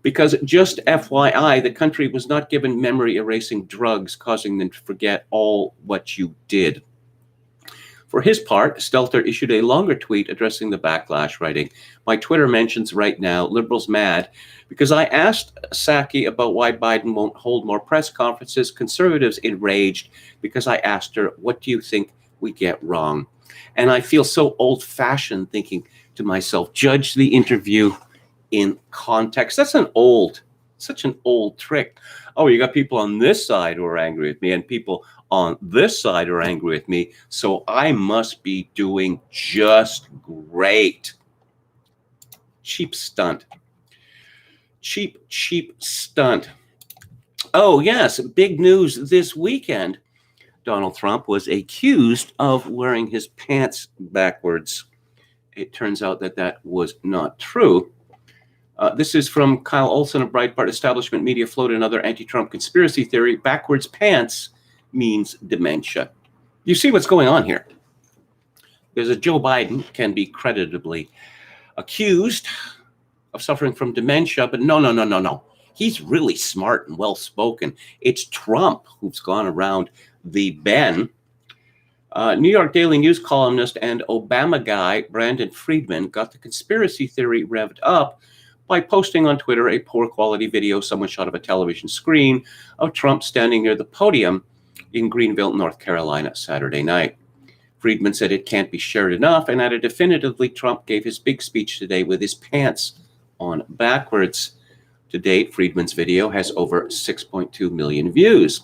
Because just FYI, the country was not given memory-erasing drugs causing them to forget all what you did. For his part, Stelter issued a longer tweet addressing the backlash, writing, my Twitter mentions right now, liberals mad, because I asked Psaki about why Biden won't hold more press conferences, conservatives enraged because I asked her, what do you think we get wrong? And I feel so old-fashioned thinking to myself, judge the interview in context. That's such an old trick. Oh, you got people on this side who are angry with me and people on this side are angry with me, so I must be doing just great. Cheap stunt. Cheap stunt. Oh, yes, big news this weekend. Donald Trump was accused of wearing his pants backwards. It turns out that that was not true. This is from Kyle Olson of Breitbart. Establishment media floated another anti-Trump conspiracy theory. Backwards pants means dementia. You see what's going on here. There's a Joe Biden can be creditably accused of suffering from dementia, but no. He's really smart and well-spoken. It's Trump who's gone around the bend. New York Daily News columnist and Obama guy Brandon Friedman got the conspiracy theory revved up by posting on Twitter a poor quality video someone shot of a television screen of Trump standing near the podium in Greenville, North Carolina, Saturday night. Friedman said it can't be shared enough and added definitively Trump gave his big speech today with his pants on backwards. To date, Friedman's video has over 6.2 million views.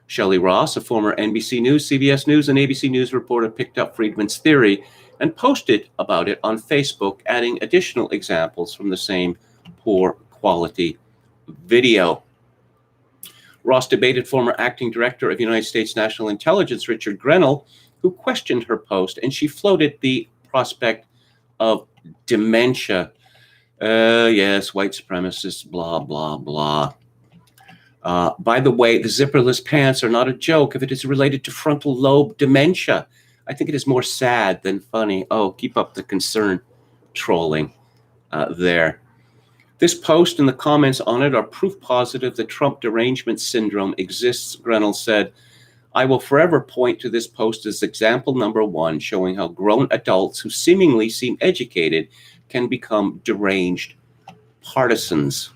Shelley Ross, a former NBC News, CBS News, and ABC News reporter, picked up Friedman's theory and posted about it on Facebook, adding additional examples from the same poor quality video. Ross debated former acting director of United States National Intelligence, Richard Grenell, who questioned her post, and she floated the prospect of dementia. Yes, white supremacists, blah, blah, blah. By the way, the zipperless pants are not a joke if it is related to frontal lobe dementia. I think it is more sad than funny. Oh, keep up the concern trolling there. This post and the comments on it are proof positive that Trump derangement syndrome exists, Grenell said. I will forever point to this post as example number one, showing how grown adults who seemingly seem educated can become deranged partisans.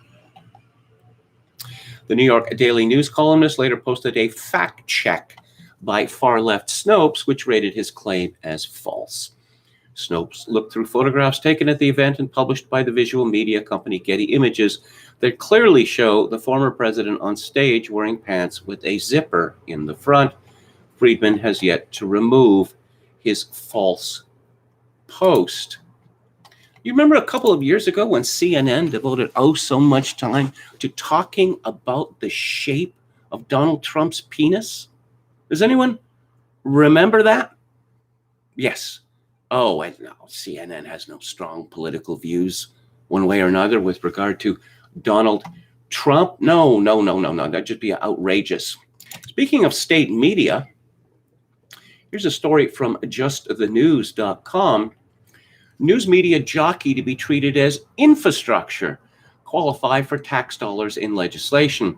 The New York Daily News columnist later posted a fact check by far-left Snopes, which rated his claim as false. Snopes looked through photographs taken at the event and published by the visual media company Getty Images that clearly show the former president on stage wearing pants with a zipper in the front. Friedman has yet to remove his false post. You remember a couple of years ago when CNN devoted so much time to talking about the shape of Donald Trump's penis? Does anyone remember that? Yes. Oh, and no, CNN has no strong political views one way or another with regard to Donald Trump. No. That'd just be outrageous. Speaking of state media, here's a story from justthenews.com. News media jockey to be treated as infrastructure, qualify for tax dollars in legislation.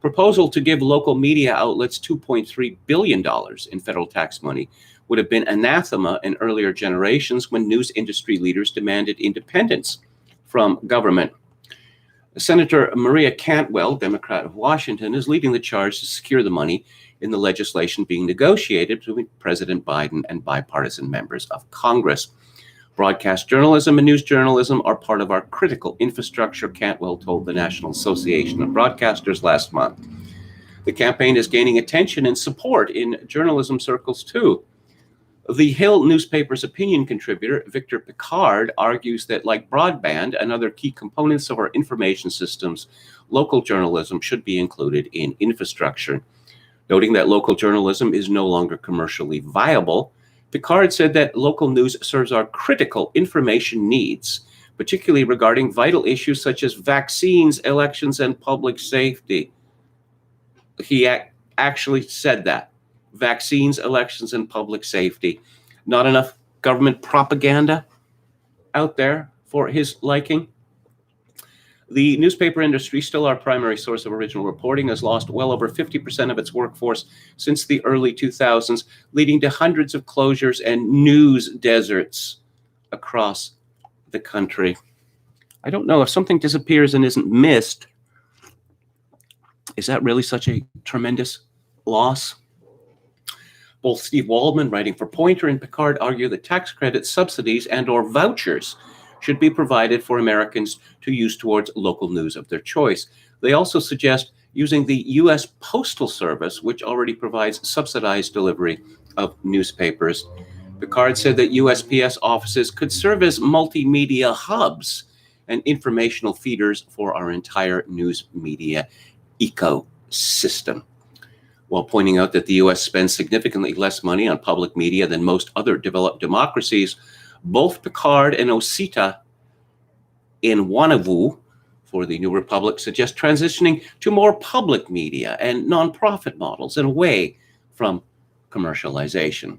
Proposal to give local media outlets $2.3 billion in federal tax money would have been anathema in earlier generations when news industry leaders demanded independence from government. Senator Maria Cantwell, Democrat of Washington, is leading the charge to secure the money in the legislation being negotiated between President Biden and bipartisan members of Congress. Broadcast journalism and news journalism are part of our critical infrastructure, Cantwell told the National Association of Broadcasters last month. The campaign is gaining attention and support in journalism circles, too. The Hill newspaper's opinion contributor, Victor Picard, argues that, like broadband and other key components of our information systems, local journalism should be included in infrastructure. Noting that local journalism is no longer commercially viable, Picard said that local news serves our critical information needs, particularly regarding vital issues such as vaccines, elections, and public safety. He actually said that. Vaccines, elections, and public safety. Not enough government propaganda out there for his liking. The newspaper industry, still our primary source of original reporting, has lost well over 50% of its workforce since the early 2000s, leading to hundreds of closures and news deserts across the country. I don't know if something disappears and isn't missed. Is that really such a tremendous loss? Both Steve Waldman, writing for Poynter, and Picard argue that tax credits, subsidies, and/or vouchers should be provided for Americans to use towards local news of their choice. They also suggest using the U.S. Postal Service, which already provides subsidized delivery of newspapers. Picard said that USPS offices could serve as multimedia hubs and informational feeders for our entire news media ecosystem, while pointing out that the U.S. spends significantly less money on public media than most other developed democracies. Both Picard and Osita Inwanavu for the New Republic suggest transitioning to more public media and nonprofit models and away from commercialization.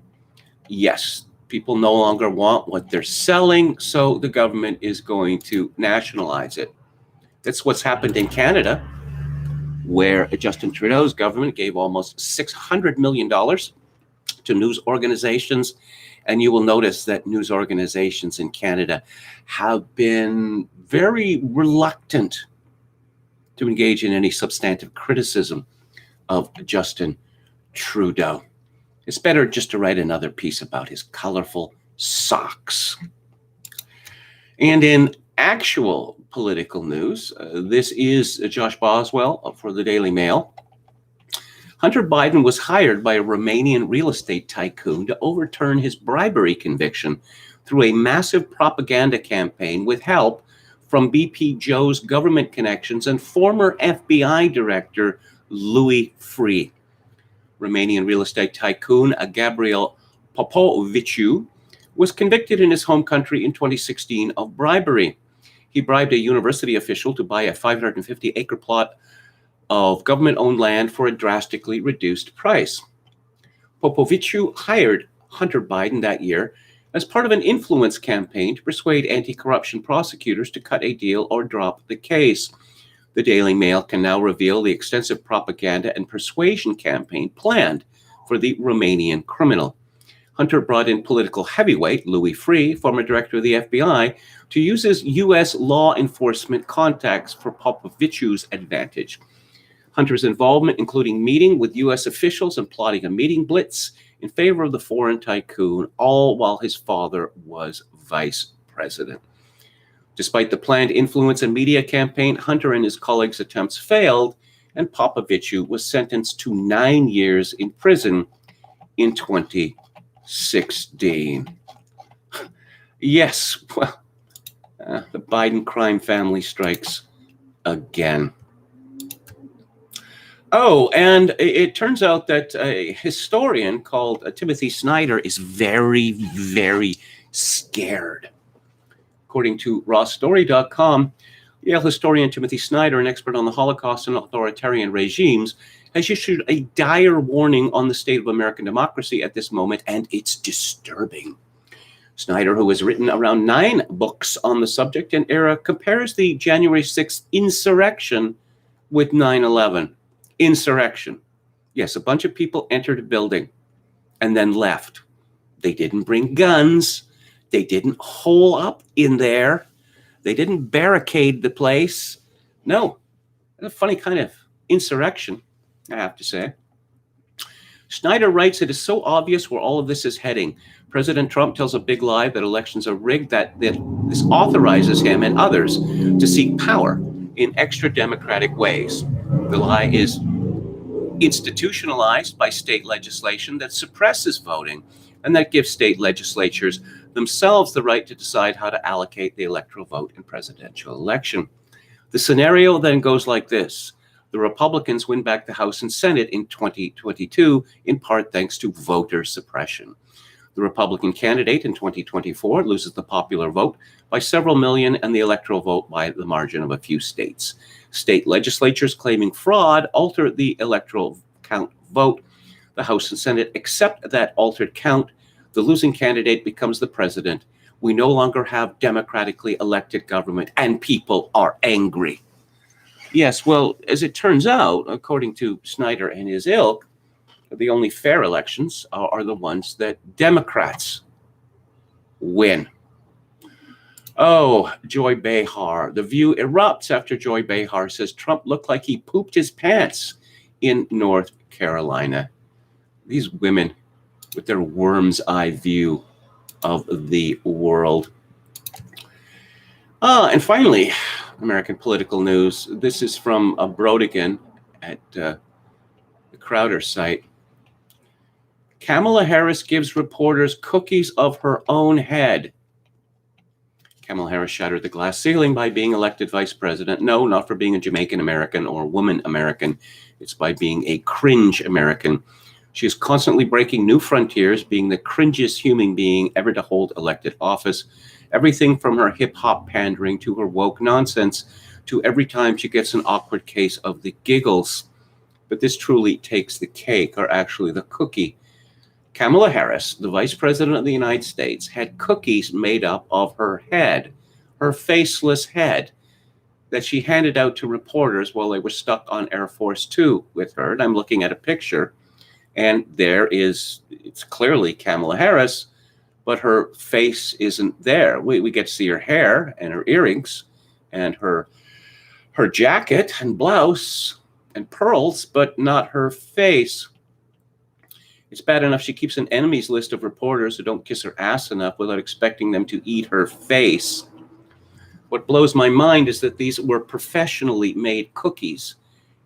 Yes, people no longer want what they're selling, so the government is going to nationalize it. That's what's happened in Canada, where Justin Trudeau's government gave almost $600 million to news organizations. And you will notice that news organizations in Canada have been very reluctant to engage in any substantive criticism of Justin Trudeau. It's better just to write another piece about his colorful socks. And in actual political news, this is Josh Boswell for the Daily Mail. Hunter Biden was hired by a Romanian real estate tycoon to overturn his bribery conviction through a massive propaganda campaign with help from BP Joe's government connections and former FBI director Louis Freeh. Romanian real estate tycoon Gabriel Popoviciu was convicted in his home country in 2016 of bribery. He bribed a university official to buy a 550-acre plot of government-owned land for a drastically reduced price. Popoviciu hired Hunter Biden that year as part of an influence campaign to persuade anti-corruption prosecutors to cut a deal or drop the case. The Daily Mail can now reveal the extensive propaganda and persuasion campaign planned for the Romanian criminal. Hunter brought in political heavyweight Louis Freeh, former director of the FBI, to use his U.S. law enforcement contacts for Popoviciu's advantage. Hunter's involvement, including meeting with U.S. officials and plotting a meeting blitz in favor of the foreign tycoon, all while his father was vice president. Despite the planned influence and media campaign, Hunter and his colleagues' attempts failed, and Popoviciu was sentenced to 9 years in prison in 2016. Yes, well, the Biden crime family strikes again. Oh, and it turns out that a historian called Timothy Snyder is very, very scared. According to rawstory.com, Yale historian Timothy Snyder, an expert on the Holocaust and authoritarian regimes, has issued a dire warning on the state of American democracy at this moment, and it's disturbing. Snyder, who has written around 9 books on the subject and era, compares the January 6th insurrection with 9/11. Insurrection. Yes, a bunch of people entered a building and then left. They didn't bring guns. They didn't hole up in there. They didn't barricade the place. No, a funny kind of insurrection, I have to say. Snyder writes, it is so obvious where all of this is heading. President Trump tells a big lie that elections are rigged, that this authorizes him and others to seek power in extra democratic ways. The lie is institutionalized by state legislation that suppresses voting and that gives state legislatures themselves the right to decide how to allocate the electoral vote in presidential election. The scenario then goes like this. The Republicans win back the House and Senate in 2022, in part thanks to voter suppression. The Republican candidate in 2024 loses the popular vote by several million and the electoral vote by the margin of a few states. State legislatures claiming fraud alter the electoral count vote. The House and Senate accept that altered count. The losing candidate becomes the president. We no longer have democratically elected government, and people are angry. Yes, well, as it turns out, according to Snyder and his ilk, the only fair elections are the ones that Democrats win. Oh, Joy Behar. The View erupts after Joy Behar says Trump looked like he pooped his pants in North Carolina. These women with their worm's eye view of the world. And finally, American political news. This is from Brodigan at the Crowder site. Kamala Harris gives reporters cookies of her own head. Kamala Harris shattered the glass ceiling by being elected vice president. No, not for being a Jamaican American or woman American. It's by being a cringe American. She is constantly breaking new frontiers, being the cringiest human being ever to hold elected office. Everything from her hip-hop pandering to her woke nonsense to every time she gets an awkward case of the giggles. But this truly takes the cake, or actually the cookie. Kamala Harris, the vice president of the United States, had cookies made up of her head, her faceless head, that she handed out to reporters while they were stuck on Air Force Two with her. And I'm looking at a picture, and it's clearly Kamala Harris, but her face isn't there. We get to see her hair and her earrings and her jacket and blouse and pearls, but not her face. It's bad enough she keeps an enemies list of reporters who don't kiss her ass enough without expecting them to eat her face. What blows my mind is that these were professionally made cookies.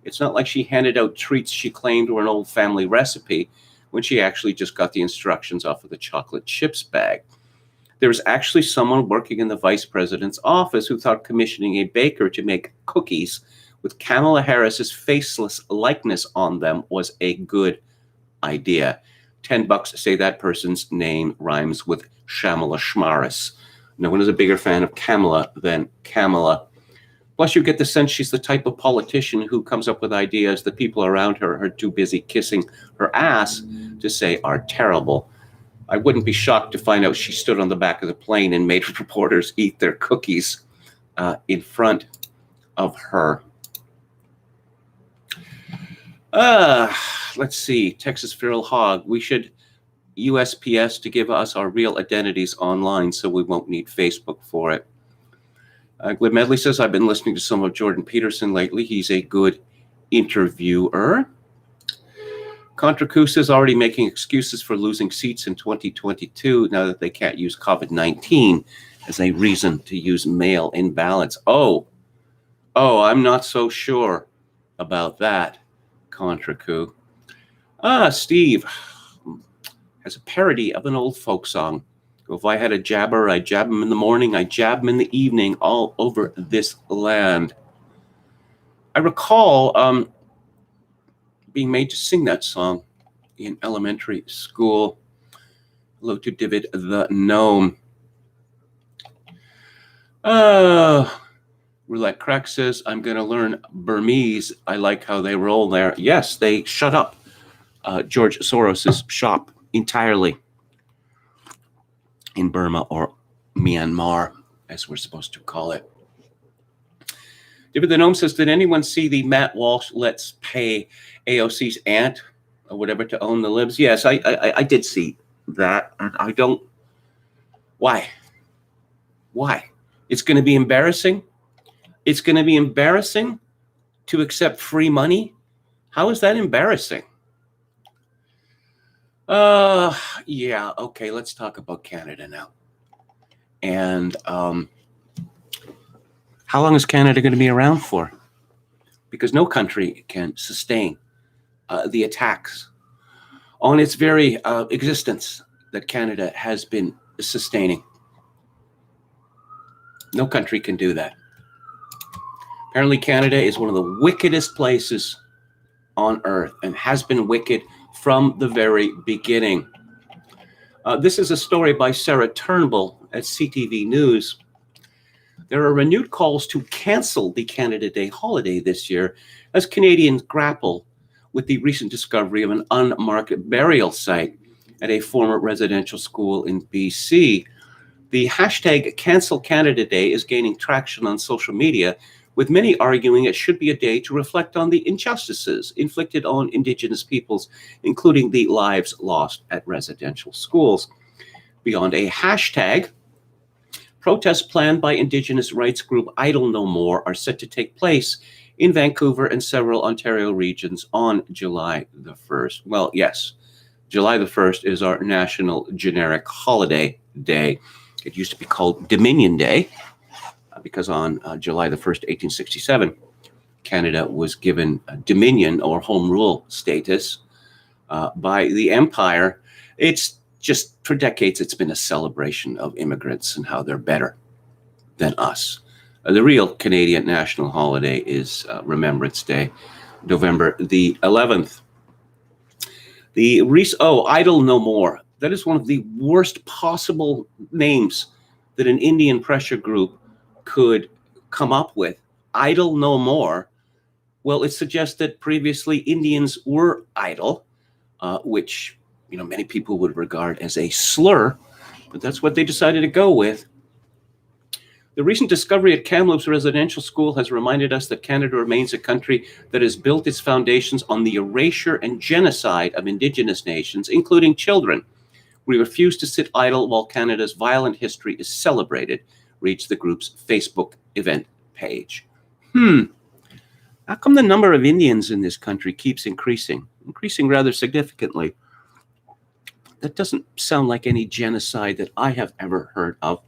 It's not like she handed out treats she claimed were an old family recipe when she actually just got the instructions off of the chocolate chips bag. There was actually someone working in the vice president's office who thought commissioning a baker to make cookies with Kamala Harris's faceless likeness on them was a good idea. $10 to say that person's name rhymes with Shamala Schmaris. No one is a bigger fan of Kamala than Kamala. Plus, you get the sense she's the type of politician who comes up with ideas that people around her are too busy kissing her ass to say are terrible. I wouldn't be shocked to find out she stood on the back of the plane and made reporters eat their cookies in front of her. Let's see. Texas Feral Hog. We should USPS to give us our real identities online so we won't need Facebook for it. Glib Medley says, I've been listening to some of Jordan Peterson lately. He's a good interviewer. Contra is already making excuses for losing seats in 2022 now that they can't use COVID-19 as a reason to use mail-in ballots. Oh, I'm not so sure about that, Contra. Steve has a parody of an old folk song. If I had a jabber, I'd jab him in the morning, I'd jab him in the evening, all over this land. I recall being made to sing that song in elementary school. Hello to David the Gnome. Roulette Crack says, I'm going to learn Burmese. I like how they roll there. Yes, they shut up George Soros's shop entirely in Burma, or Myanmar, as we're supposed to call it. David the Gnome says, did anyone see the Matt Walsh Let's Pay AOC's aunt or whatever to own the libs? Yes, I did see that. And I don't... Why? It's going to be embarrassing? It's going to be embarrassing to accept free money? How is that embarrassing? Yeah, okay, let's talk about Canada now. And how long is Canada going to be around for? Because no country can sustain the attacks on its very existence that Canada has been sustaining. No country can do that. Apparently, Canada is one of the wickedest places on earth and has been wicked from the very beginning. This is a story by Sarah Turnbull at CTV News. There are renewed calls to cancel the Canada Day holiday this year as Canadians grapple with the recent discovery of an unmarked burial site at a former residential school in BC. The hashtag Cancel Canada Day is gaining traction on social media, with many arguing it should be a day to reflect on the injustices inflicted on Indigenous peoples, including the lives lost at residential schools. Beyond a hashtag, protests planned by Indigenous rights group Idle No More are set to take place in Vancouver and several Ontario regions on July the 1st. Well, yes, July the 1st is our national generic holiday day. It used to be called Dominion Day because on July the 1st, 1867, Canada was given Dominion or home rule status by the Empire. It's just, for decades, it's been a celebration of immigrants and how they're better than us. The real Canadian national holiday is Remembrance Day, November the 11th. Idle No More. That is one of the worst possible names that an Indian pressure group could come up with. Idle No More. Well, it suggests that previously Indians were idle, which many people would regard as a slur, but that's what they decided to go with. The recent discovery at Kamloops Residential School has reminded us that Canada remains a country that has built its foundations on the erasure and genocide of Indigenous nations, including children. We refuse to sit idle while Canada's violent history is celebrated, reads the group's Facebook event page. How come the number of Indians in this country keeps increasing rather significantly? That doesn't sound like any genocide that I have ever heard of.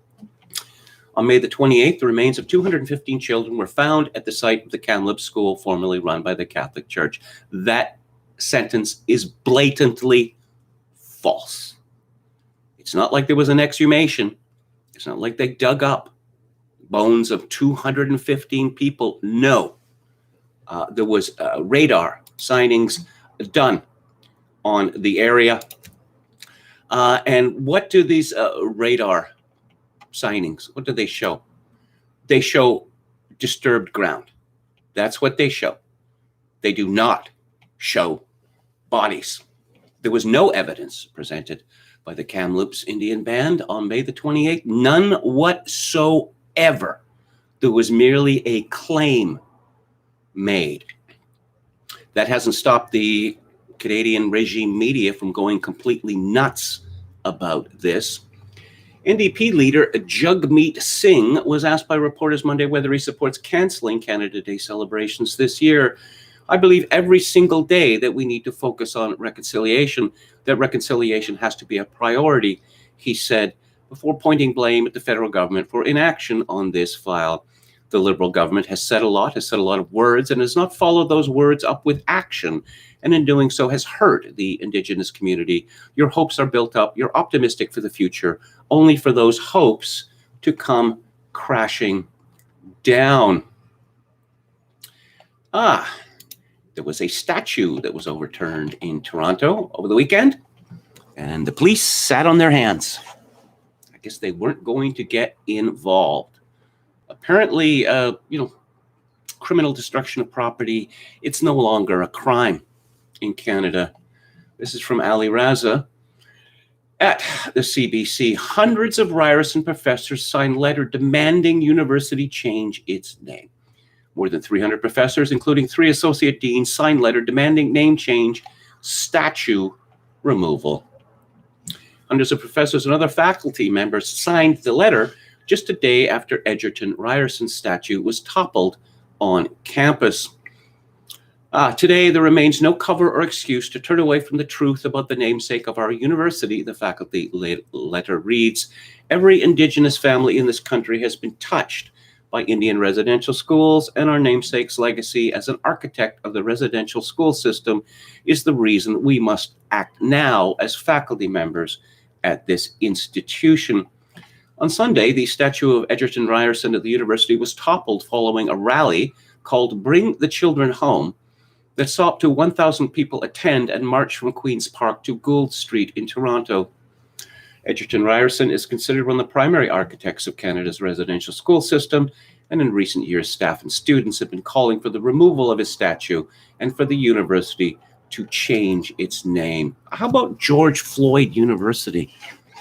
On May the 28th, the remains of 215 children were found at the site of the Kamloops school formerly run by the Catholic Church. That sentence is blatantly false. It's not like there was an exhumation. It's not like they dug up bones of 215 people. No. There was radar signings done on the area. And what do these radar signings, what do they show? They show disturbed ground. That's what they show. They do not show bodies. There was no evidence presented by the Kamloops Indian Band on May the 28th. None whatsoever. There was merely a claim made. That hasn't stopped the Canadian regime media from going completely nuts about this. NDP leader Jagmeet Singh was asked by reporters Monday whether he supports canceling Canada Day celebrations this year. I believe every single day that we need to focus on reconciliation, that reconciliation has to be a priority, he said, before pointing blame at the federal government for inaction on this file. The Liberal government has said a lot of words, and has not followed those words up with action, and in doing so has hurt the Indigenous community. Your hopes are built up. You're optimistic for the future, only for those hopes to come crashing down. There was a statue that was overturned in Toronto over the weekend, and the police sat on their hands. I guess they weren't going to get involved. Apparently, criminal destruction of property, it's no longer a crime in Canada. This is from Ali Raza at the CBC. Hundreds of Ryerson professors signed letter demanding university change its name. More than 300 professors, including 3 associate deans, signed letter demanding name change, statue removal. Hundreds of professors and other faculty members signed the letter just a day after Egerton Ryerson's statue was toppled on campus. Today, there remains no cover or excuse to turn away from the truth about the namesake of our university, the faculty letter reads. Every Indigenous family in this country has been touched by Indian residential schools, and our namesake's legacy as an architect of the residential school system is the reason we must act now as faculty members at this institution. On Sunday, the statue of Egerton Ryerson at the university was toppled following a rally called Bring the Children Home that saw up to 1,000 people attend and march from Queen's Park to Gould Street in Toronto. Egerton Ryerson is considered one of the primary architects of Canada's residential school system, and in recent years, staff and students have been calling for the removal of his statue and for the university to change its name. How about George Floyd University?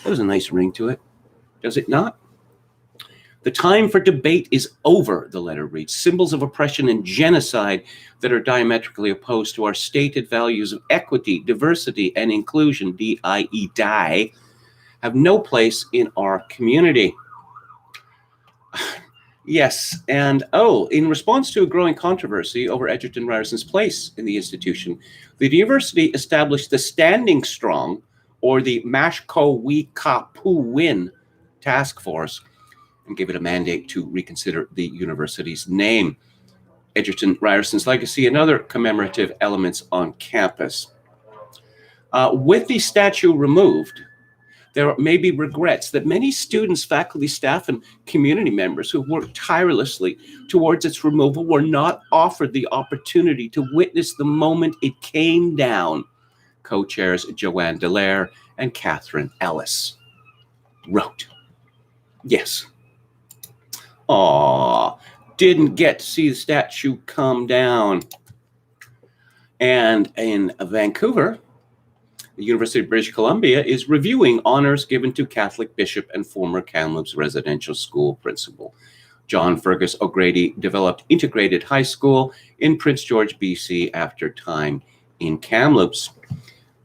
That was a nice ring to it. Does it not? The time for debate is over, the letter reads. Symbols of oppression and genocide that are diametrically opposed to our stated values of equity, diversity, and inclusion, D-I-E, die, have no place in our community. Yes, and in response to a growing controversy over Egerton Ryerson's place in the institution, the university established the Standing Strong, or the Mashko We Ka Pu Win task force, and gave it a mandate to reconsider the university's name. Egerton Ryerson's legacy and other commemorative elements on campus. With the statue removed, there may be regrets that many students, faculty, staff, and community members who worked tirelessly towards its removal were not offered the opportunity to witness the moment it came down, co-chairs Joanne Dallaire and Catherine Ellis wrote. Yes. Didn't get to see the statue come down. And in Vancouver, the University of British Columbia is reviewing honors given to Catholic bishop and former Kamloops residential school principal. John Fergus O'Grady developed integrated high school in Prince George, BC after time in Kamloops.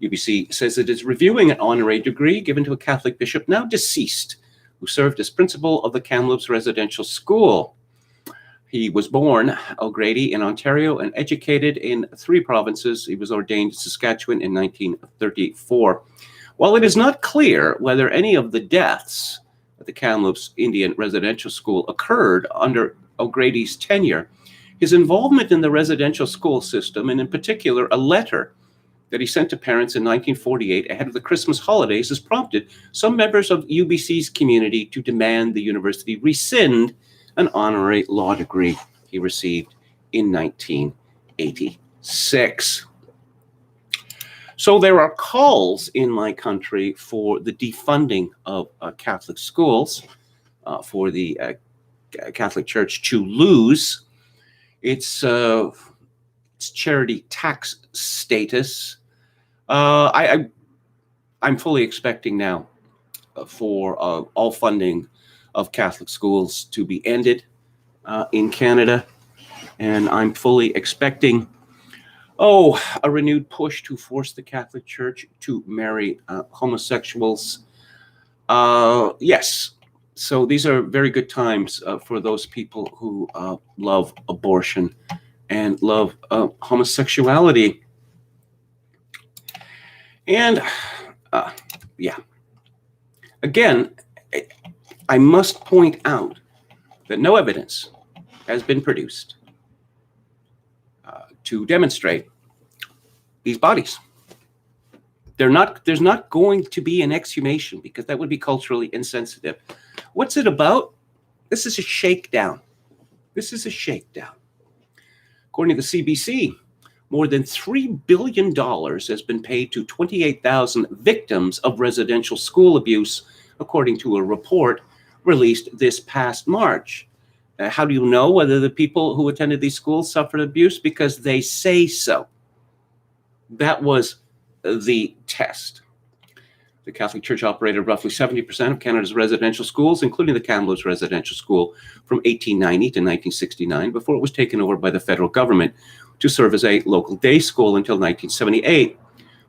UBC says it is reviewing an honorary degree given to a Catholic bishop now deceased, who served as principal of the Kamloops residential school. He was born, O'Grady, in Ontario and educated in 3 provinces. He was ordained in Saskatchewan in 1934. While it is not clear whether any of the deaths at the Kamloops Indian Residential School occurred under O'Grady's tenure, his involvement in the residential school system, and in particular a letter that he sent to parents in 1948 ahead of the Christmas holidays, has prompted some members of UBC's community to demand the university rescind an honorary law degree he received in 1986. So there are calls in my country for the defunding of Catholic schools, for the Catholic Church to lose its charity tax status. I'm fully expecting now for all funding of Catholic schools to be ended in Canada, and I'm fully expecting a renewed push to force the Catholic Church to marry homosexuals. Yes. So these are very good times for those people who love abortion and love homosexuality. And yeah, again, I must point out that no evidence has been produced to demonstrate these bodies. There's not going to be an exhumation because that would be culturally insensitive. What's it about? This is a shakedown. This is a shakedown. According to the CBC, more than $3 billion has been paid to 28,000 victims of residential school abuse, according to a report released this past March. How do you know whether the people who attended these schools suffered abuse? Because they say so. That was the test. The Catholic Church operated roughly 70% of Canada's residential schools, including the Kamloops Residential School, from 1890 to 1969, before it was taken over by the federal government to serve as a local day school until 1978.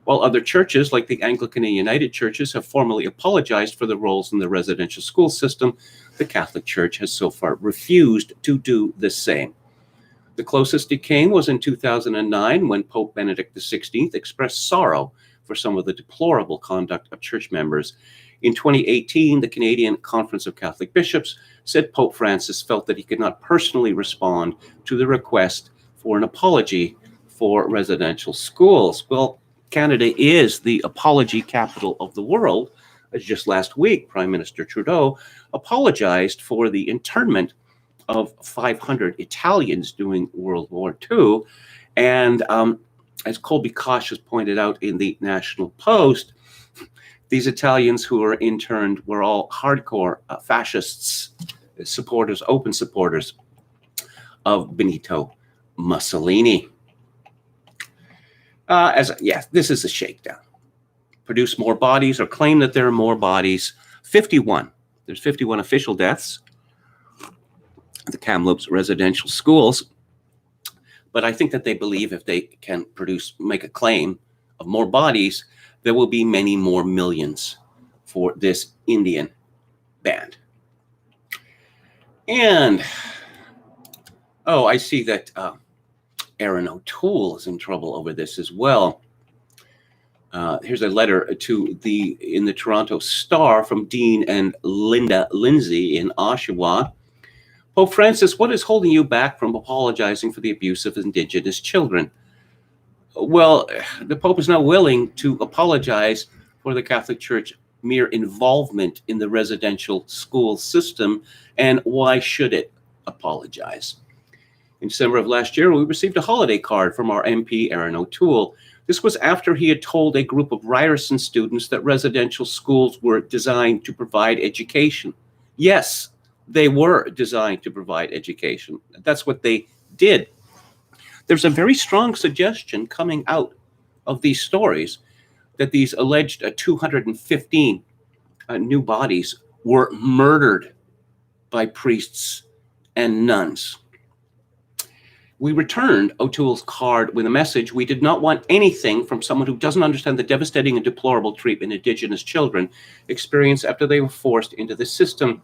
While other churches, like the Anglican and United Churches, have formally apologized for the roles in the residential school system, the Catholic Church has so far refused to do the same. The closest it came was in 2009 when Pope Benedict XVI expressed sorrow for some of the deplorable conduct of church members. In 2018, the Canadian Conference of Catholic Bishops said Pope Francis felt that he could not personally respond to the request for an apology for residential schools. Well, Canada is the apology capital of the world. As just last week, Prime Minister Trudeau apologized for the internment of 500 Italians during World War II. And as Colby Kosh has pointed out in the National Post, these Italians who were interned were all hardcore fascists, supporters, open supporters of Benito Mussolini. This is a shakedown. Produce more bodies or claim that there are more bodies. 51. There's 51 official deaths at the Kamloops residential schools. But I think that they believe if they can make a claim of more bodies, there will be many more millions for this Indian band. And, I see that Aaron O'Toole is in trouble over this as well. Here's a letter in the Toronto Star from Dean and Linda Lindsay in Oshawa. Pope Francis, what is holding you back from apologizing for the abuse of Indigenous children? Well, the Pope is not willing to apologize for the Catholic Church mere involvement in the residential school system, and why should it apologize? In December of last year, we received a holiday card from our MP, Aaron O'Toole. This was after he had told a group of Ryerson students that residential schools were designed to provide education. Yes, they were designed to provide education. That's what they did. There's a very strong suggestion coming out of these stories that these alleged 215 new bodies were murdered by priests and nuns. We returned O'Toole's card with a message: we did not want anything from someone who doesn't understand the devastating and deplorable treatment Indigenous children experience after they were forced into the system.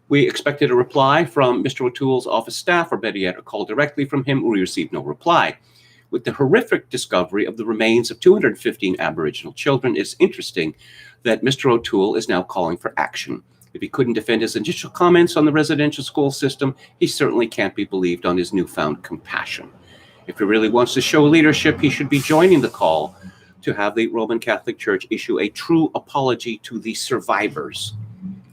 We expected a reply from Mr. O'Toole's office staff, or better yet, a call directly from him. We received no reply. with the horrific discovery of the remains of 215 Aboriginal children. It's interesting that Mr. O'Toole is now calling for action. If he couldn't defend his initial comments on the residential school system, he certainly can't be believed on his newfound compassion. If he really wants to show leadership, he should be joining the call to have the Roman Catholic Church issue a true apology to the survivors.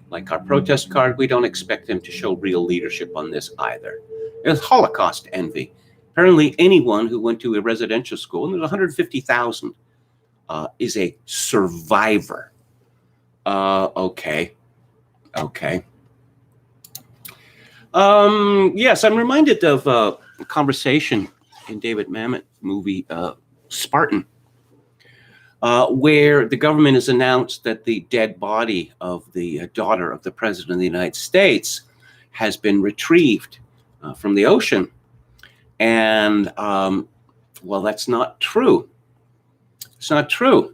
Like our protest card, we don't expect him to show real leadership on this either. It's Holocaust envy. Apparently anyone who went to a residential school, and there's 150,000, is a survivor. Okay. Yes, I'm reminded of a conversation in David Mamet movie, Spartan, where the government has announced that the dead body of the daughter of the President of the United States has been retrieved from the ocean. And, well, that's not true. It's not true.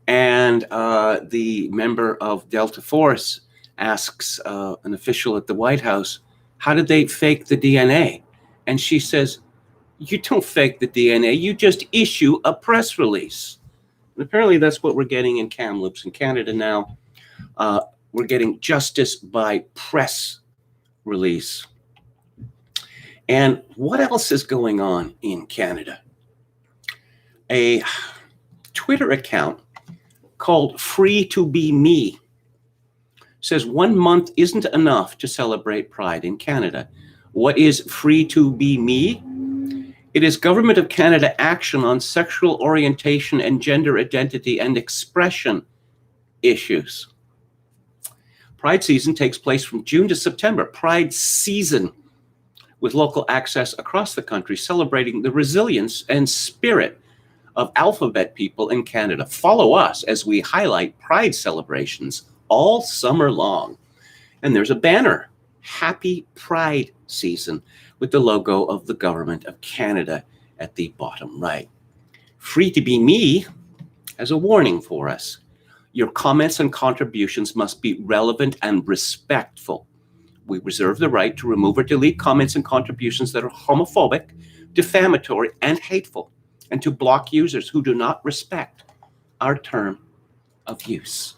And the member of Delta Force asks an official at the White House, how did they fake the DNA? And she says, you don't fake the DNA, you just issue a press release. And apparently that's what we're getting in Kamloops in Canada now. We're getting justice by press release. And what else is going on in Canada? A Twitter account called Free to Be Me says 1 month isn't enough to celebrate Pride in Canada. What is Free to Be Me? It is Government of Canada action on sexual orientation and gender identity and expression issues. Pride season takes place from June to September. Pride season, with local access across the country, celebrating the resilience and spirit of alphabet people in Canada. Follow us as we highlight Pride celebrations all summer long. And there's a banner, Happy Pride Season, with the logo of the Government of Canada at the bottom right. Free to Be Me has a warning for us. Your comments and contributions must be relevant and respectful. We reserve the right to remove or delete comments and contributions that are homophobic, defamatory, and hateful, and to block users who do not respect our term of use.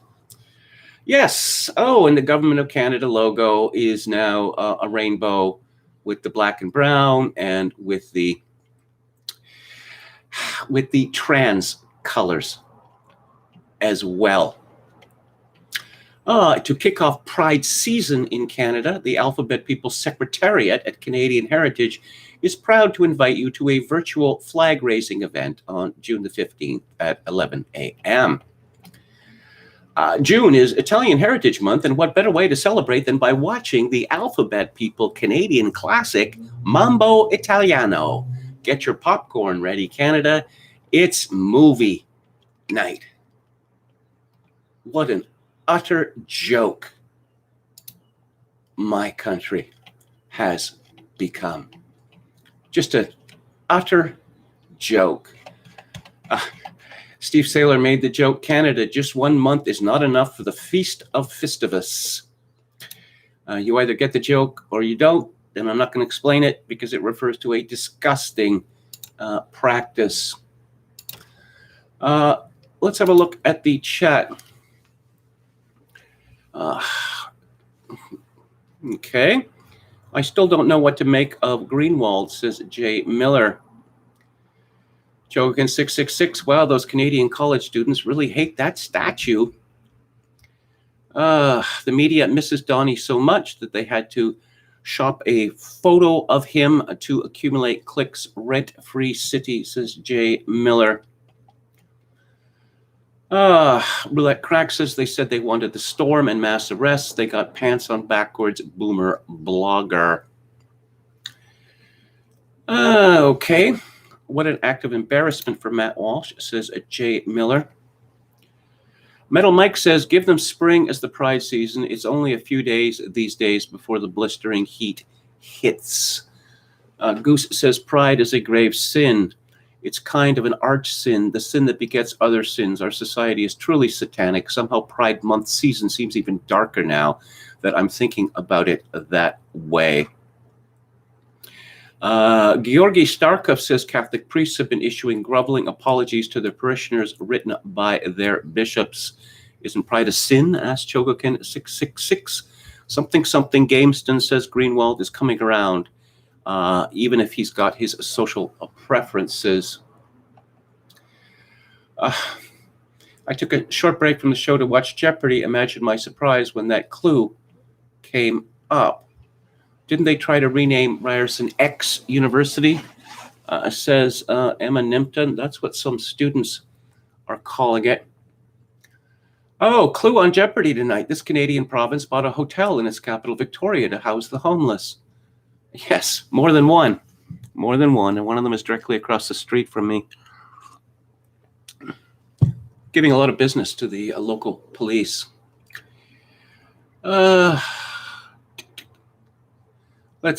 Yes. Oh, and the Government of Canada logo is now a rainbow with the black and brown and with the trans colors as well. To kick off Pride season in Canada, the Alphabet People Secretariat at Canadian Heritage is proud to invite you to a virtual flag-raising event on June the 15th at 11 a.m. June is Italian Heritage Month, and what better way to celebrate than by watching the Alphabet People Canadian classic, Mambo Italiano. Get your popcorn ready, Canada. It's movie night. What an utter joke my country has become. Just an utter joke. Steve Saylor made the joke, Canada, just 1 month is not enough for the Feast of Festivus. You either get the joke or you don't, and I'm not going to explain it because it refers to a disgusting practice. Let's have a look at the chat. Okay. I still don't know what to make of Greenwald, says Jay Miller. Jogan 666, wow, those Canadian college students really hate that statue. The media misses Donnie so much that they had to shop a photo of him to accumulate clicks. Rent-free city, says Jay Miller. Roulette Crack says they said they wanted the storm and mass arrests. They got pants on backwards. Boomer blogger. Okay. What an act of embarrassment for Matt Walsh, says Jay Miller. Metal Mike says, give them spring as the Pride season. It's only a few days these days before the blistering heat hits. Goose says, Pride is a grave sin. It's kind of an arch sin, the sin that begets other sins. Our society is truly satanic. Somehow Pride Month season seems even darker now that I'm thinking about it that way. Georgy Starkov says Catholic priests have been issuing groveling apologies to their parishioners written by their bishops. Isn't pride a sin? Asked Chogokin 666. Something Gameston says Greenwald is coming around, even if he's got his social preferences. I took a short break from the show to watch Jeopardy! Imagine my surprise when that clue came up. Didn't they try to rename Ryerson X University? Says Emma Nimpton. That's what some students are calling it. Oh, clue on Jeopardy! Tonight. This Canadian province bought a hotel in its capital, Victoria, to house the homeless. Yes, more than one. More than one. And one of them is directly across the street from me. Giving a lot of business to the local police. Let's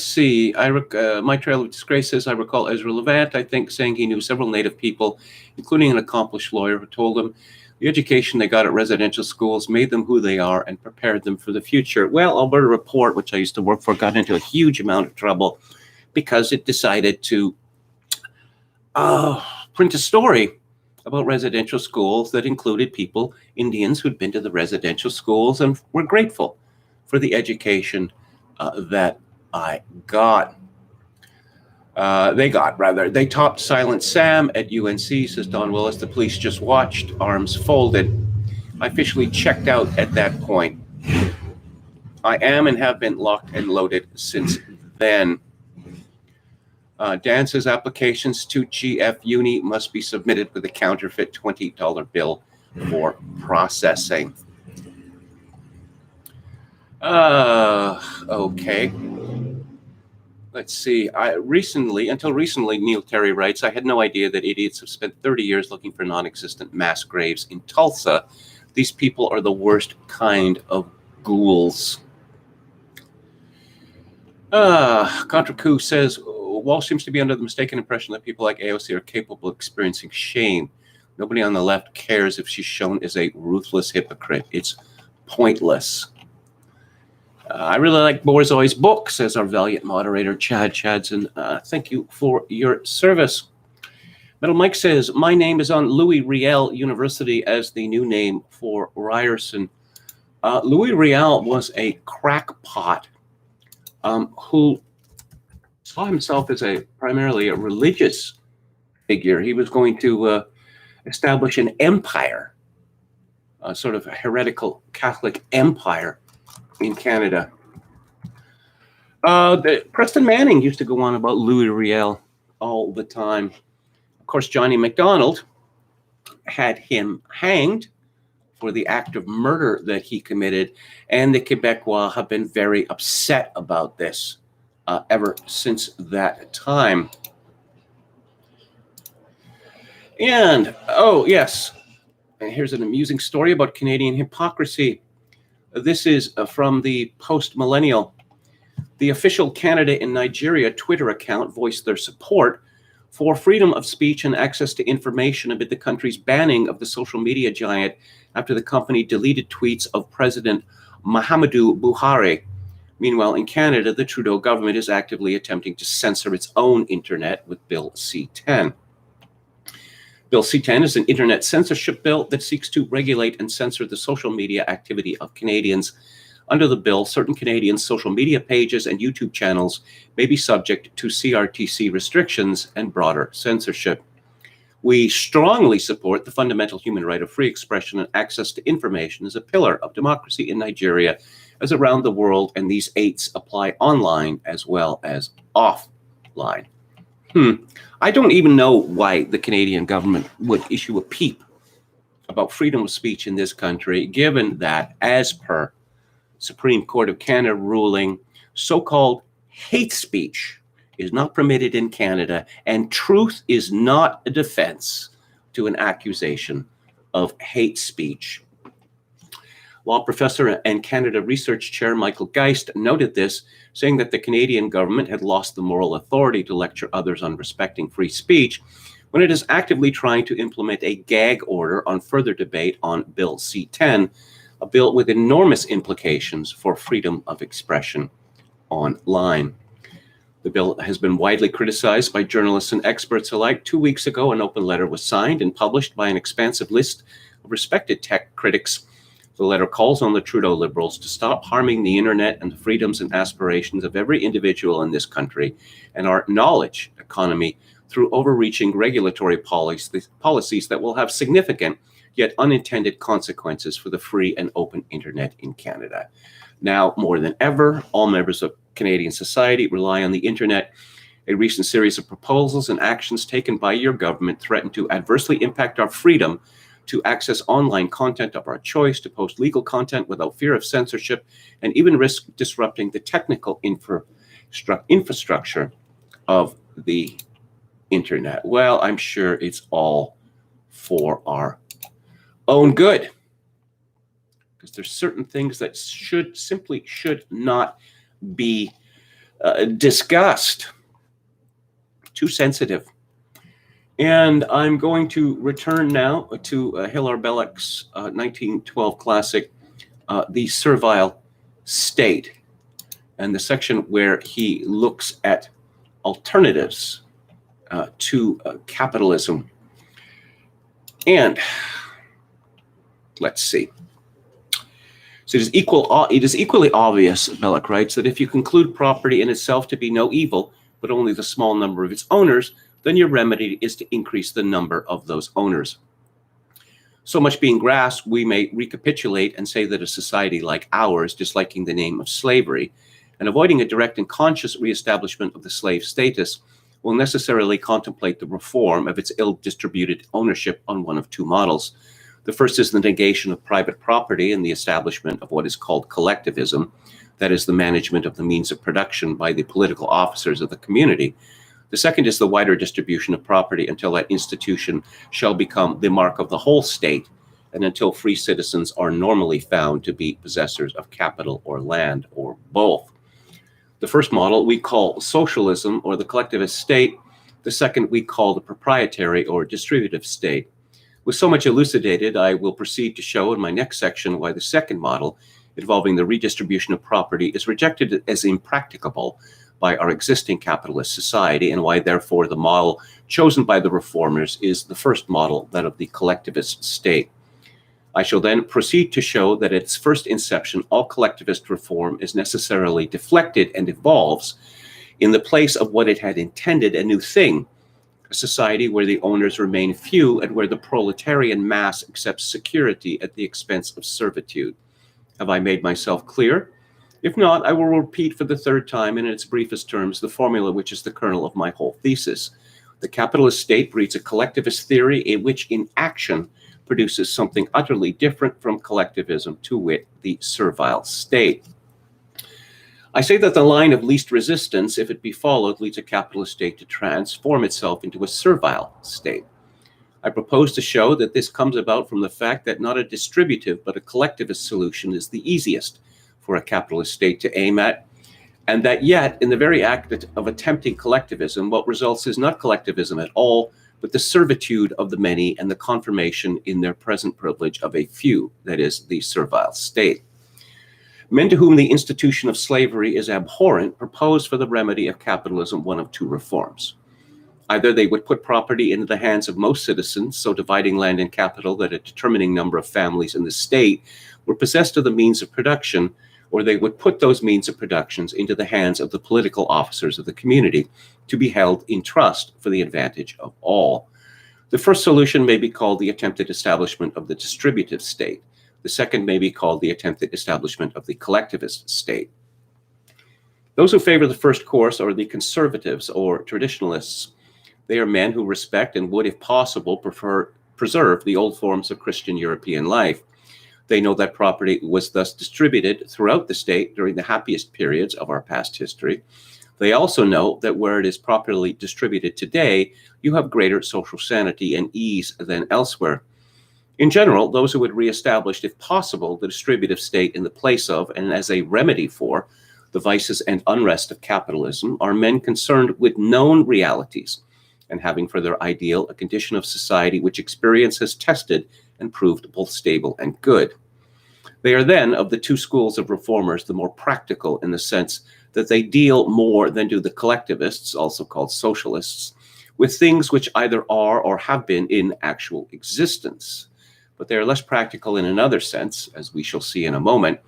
see. My Trail of Disgrace says, I recall Ezra Levant, I think, saying he knew several Native people, including an accomplished lawyer, who told him the education they got at residential schools made them who they are and prepared them for the future. Well, Alberta Report, which I used to work for, got into a huge amount of trouble because it decided to print a story about residential schools that included people, Indians, who'd been to the residential schools and were grateful for the education that I got. They topped Silent Sam at UNC, says Don Willis. The police just watched, arms folded. I officially checked out at that point. I am and have been locked and loaded since then. Dan says applications to GF Uni must be submitted with a counterfeit $20 bill for processing. Okay. Let's see. Until recently, Neil Terry writes, I had no idea that idiots have spent 30 years looking for non-existent mass graves in Tulsa. These people are the worst kind of ghouls. Contra Coup says, Walsh seems to be under the mistaken impression that people like AOC are capable of experiencing shame. Nobody on the left cares if she's shown as a ruthless hypocrite. It's pointless. I really like Borzoi's book, says our valiant moderator, Chad Chadson. Thank you for your service. Metal Mike says, my name is on Louis Riel University as the new name for Ryerson. Louis Riel was a crackpot who saw himself as primarily a religious figure. He was going to establish an empire, a sort of a heretical Catholic empire in Canada. Preston Manning used to go on about Louis Riel all the time. Of course, Johnny MacDonald had him hanged for the act of murder that he committed, and the Quebecois have been very upset about this ever since that time. And, oh, yes, here's an amusing story about Canadian hypocrisy. This is from the Post-Millennial. The official Canada in Nigeria Twitter account voiced their support for freedom of speech and access to information amid the country's banning of the social media giant after the company deleted tweets of President Muhammadu Buhari. Meanwhile, in Canada, the Trudeau government is actively attempting to censor its own internet with Bill C-10. Bill C-10 is an internet censorship bill that seeks to regulate and censor the social media activity of Canadians. Under the bill, certain Canadian social media pages and YouTube channels may be subject to CRTC restrictions and broader censorship. We strongly support the fundamental human right of free expression and access to information as a pillar of democracy in Nigeria as around the world, and these 8s apply online as well as offline. I don't even know why the Canadian government would issue a peep about freedom of speech in this country, given that, as per Supreme Court of Canada ruling, so-called hate speech is not permitted in Canada, and truth is not a defense to an accusation of hate speech. Law professor and Canada Research Chair Michael Geist noted this, saying that the Canadian government had lost the moral authority to lecture others on respecting free speech when it is actively trying to implement a gag order on further debate on Bill C-10, a bill with enormous implications for freedom of expression online. The bill has been widely criticized by journalists and experts alike. 2 weeks ago, an open letter was signed and published by an expansive list of respected tech critics. The letter calls on the Trudeau Liberals to stop harming the internet and the freedoms and aspirations of every individual in this country and our knowledge economy through overreaching regulatory policies that will have significant yet unintended consequences for the free and open internet in Canada. Now, more than ever, all members of Canadian society rely on the internet. A recent series of proposals and actions taken by your government threaten to adversely impact our freedom to access online content of our choice, to post legal content without fear of censorship, and even risk disrupting the technical infrastructure of the internet. Well, I'm sure it's all for our own good, because there's certain things that should not be discussed. Too sensitive. And I'm going to return now to Hilaire Belloc's 1912 classic, The Servile State, and the section where he looks at alternatives to capitalism. And let's see. So it is equally obvious, Belloc writes, that if you conclude property in itself to be no evil, but only the small number of its owners, then your remedy is to increase the number of those owners. So much being grasped, we may recapitulate and say that a society like ours, disliking the name of slavery and avoiding a direct and conscious reestablishment of the slave status, will necessarily contemplate the reform of its ill-distributed ownership on one of two models. The first is the negation of private property and the establishment of what is called collectivism, that is, the management of the means of production by the political officers of the community. The second is the wider distribution of property until that institution shall become the mark of the whole state, and until free citizens are normally found to be possessors of capital or land, or both. The first model we call socialism, or the collectivist state. The second we call the proprietary or distributive state. With so much elucidated, I will proceed to show in my next section why the second model, involving the redistribution of property, is rejected as impracticable by our existing capitalist society, and why, therefore, the model chosen by the reformers is the first model, that of the collectivist state. I shall then proceed to show that at its first inception, all collectivist reform is necessarily deflected and evolves in the place of what it had intended, a new thing, a society where the owners remain few and where the proletarian mass accepts security at the expense of servitude. Have I made myself clear? If not, I will repeat for the third time and in its briefest terms the formula which is the kernel of my whole thesis. The capitalist state breeds a collectivist theory in which in action produces something utterly different from collectivism, to wit, the servile state. I say that the line of least resistance, if it be followed, leads a capitalist state to transform itself into a servile state. I propose to show that this comes about from the fact that not a distributive but a collectivist solution is the easiest for a capitalist state to aim at, and that yet, in the very act of attempting collectivism, what results is not collectivism at all, but the servitude of the many and the confirmation in their present privilege of a few, that is, the servile state. Men to whom the institution of slavery is abhorrent propose for the remedy of capitalism one of two reforms. Either they would put property into the hands of most citizens, so dividing land and capital that a determining number of families in the state were possessed of the means of production, or they would put those means of productions into the hands of the political officers of the community to be held in trust for the advantage of all. The first solution may be called the attempted establishment of the distributive state. The second may be called the attempted establishment of the collectivist state. Those who favor the first course are the conservatives or traditionalists. They are men who respect and would, if possible, preserve the old forms of Christian European life. They know that property was thus distributed throughout the state during the happiest periods of our past history. They also know that where it is properly distributed today, you have greater social sanity and ease than elsewhere. In general, those who would reestablish, if possible, the distributive state in the place of, and as a remedy for, the vices and unrest of capitalism are men concerned with known realities and having for their ideal a condition of society which experience has tested and proved both stable and good. They are then, of the two schools of reformers, the more practical in the sense that they deal more than do the collectivists, also called socialists, with things which either are or have been in actual existence. But they are less practical in another sense, as we shall see in a moment,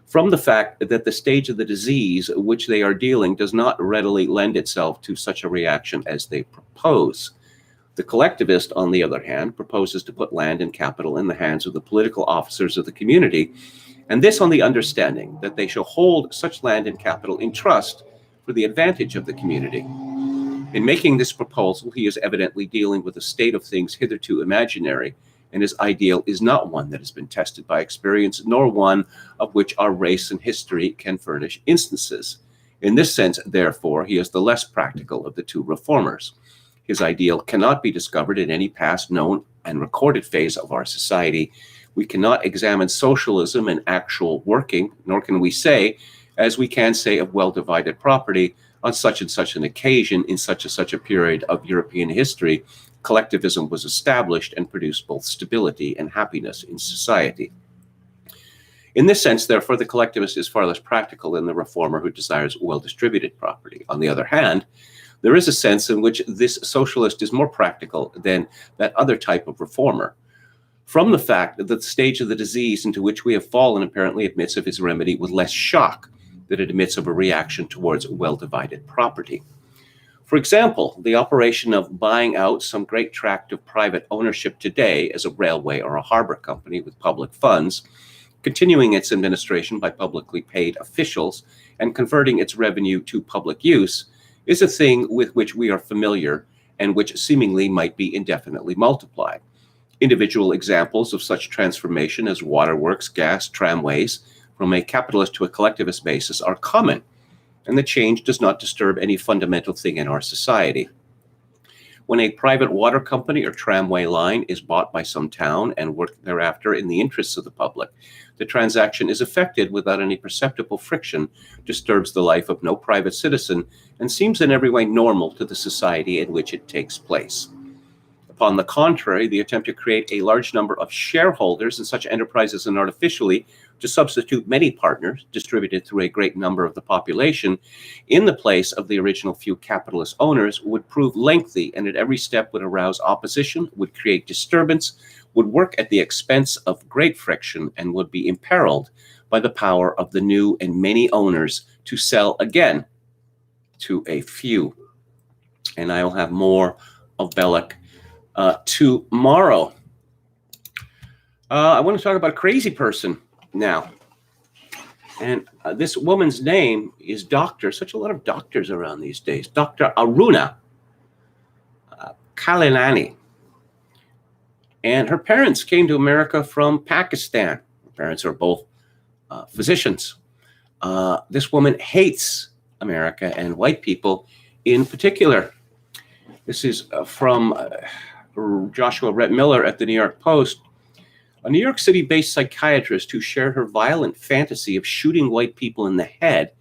from the fact that the stage of the disease which they are dealing does not readily lend itself to such a reaction as they propose. The collectivist, on the other hand, proposes to put land and capital in the hands of the political officers of the community, and this on the understanding that they shall hold such land and capital in trust for the advantage of the community. In making this proposal, he is evidently dealing with a state of things hitherto imaginary, and his ideal is not one that has been tested by experience, nor one of which our race and history can furnish instances. In this sense, therefore, he is the less practical of the two reformers. His ideal cannot be discovered in any past known and recorded phase of our society. We cannot examine socialism in actual working, nor can we say, as we can say of well-divided property, on such and such an occasion in such and such a period of European history, collectivism was established and produced both stability and happiness in society. In this sense, therefore, the collectivist is far less practical than the reformer who desires well-distributed property. On the other hand, there is a sense in which this socialist is more practical than that other type of reformer, from the fact that the stage of the disease into which we have fallen apparently admits of its remedy with less shock than it admits of a reaction towards well-divided property. For example, the operation of buying out some great tract of private ownership today as a railway or a harbor company with public funds, continuing its administration by publicly paid officials, and converting its revenue to public use, is a thing with which we are familiar and which seemingly might be indefinitely multiplied. Individual examples of such transformation as waterworks, gas, tramways, from a capitalist to a collectivist basis are common, and the change does not disturb any fundamental thing in our society. When a private water company or tramway line is bought by some town and worked thereafter in the interests of the public, the transaction is effected without any perceptible friction, disturbs the life of no private citizen, and seems in every way normal to the society in which it takes place. Upon the contrary, the attempt to create a large number of shareholders in such enterprises and artificially to substitute many partners distributed through a great number of the population in the place of the original few capitalist owners would prove lengthy, and at every step would arouse opposition, would create disturbance, would work at the expense of great friction, and would be imperiled by the power of the new and many owners to sell again to a few. And I will have more of Bellick tomorrow. I want to talk about a crazy person now. And this woman's name is Dr. Such a lot of doctors around these days. Dr. Aruna Kalinani. And her parents came to America from Pakistan. Her parents are both physicians. This woman hates America and white people in particular. This is from Joshua Rhett Miller at the New York Post. A New York City-based psychiatrist who shared her violent fantasy of shooting white people in the head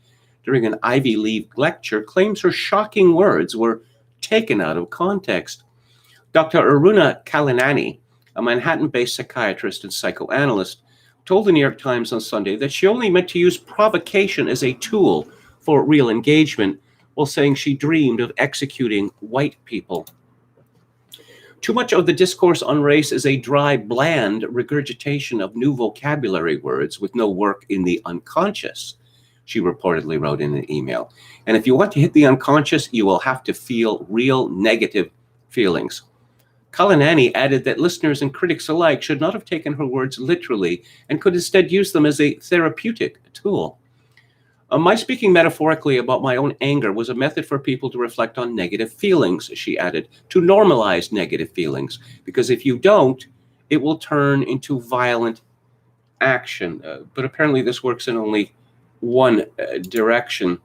during an Ivy League lecture claims her shocking words were taken out of context. Dr. Aruna Kalinani, a Manhattan-based psychiatrist and psychoanalyst, told the New York Times on Sunday that she only meant to use provocation as a tool for real engagement, while saying she dreamed of executing white people. Too much of the discourse on race is a dry, bland regurgitation of new vocabulary words with no work in the unconscious, she reportedly wrote in an email. And if you want to hit the unconscious, you will have to feel real negative feelings. Kalinani added that listeners and critics alike should not have taken her words literally and could instead use them as a therapeutic tool. My speaking metaphorically about my own anger was a method for people to reflect on negative feelings, she added, to normalize negative feelings, because if you don't, it will turn into violent action. But apparently this works in only one direction.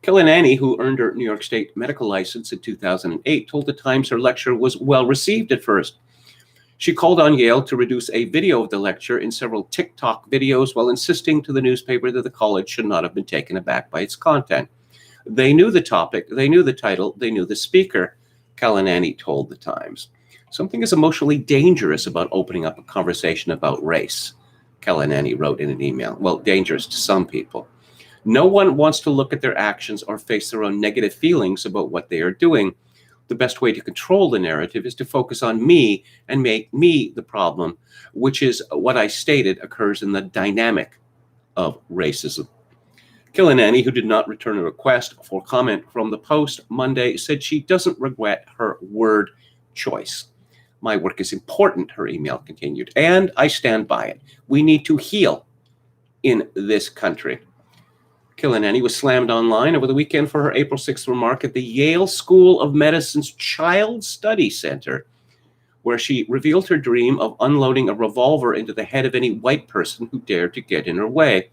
Kalinani, who earned her New York State medical license in 2008, told the Times her lecture was well received at first. She called on Yale to reduce a video of the lecture in several TikTok videos while insisting to the newspaper that the college should not have been taken aback by its content. They knew the topic, they knew the title, they knew the speaker, Kalinani told the Times. Something is emotionally dangerous about opening up a conversation about race, Kalinani wrote in an email. Well, dangerous to some people. No one wants to look at their actions or face their own negative feelings about what they are doing. The best way to control the narrative is to focus on me and make me the problem, which is what I stated occurs in the dynamic of racism. Killinanny, who did not return a request for comment from the Post Monday, said she doesn't regret her word choice. My work is important, her email continued, and I stand by it. We need to heal in this country. Killinanny was slammed online over the weekend for her April 6th remark at the Yale School of Medicine's Child Study Center, where she revealed her dream of unloading a revolver into the head of any white person who dared to get in her way.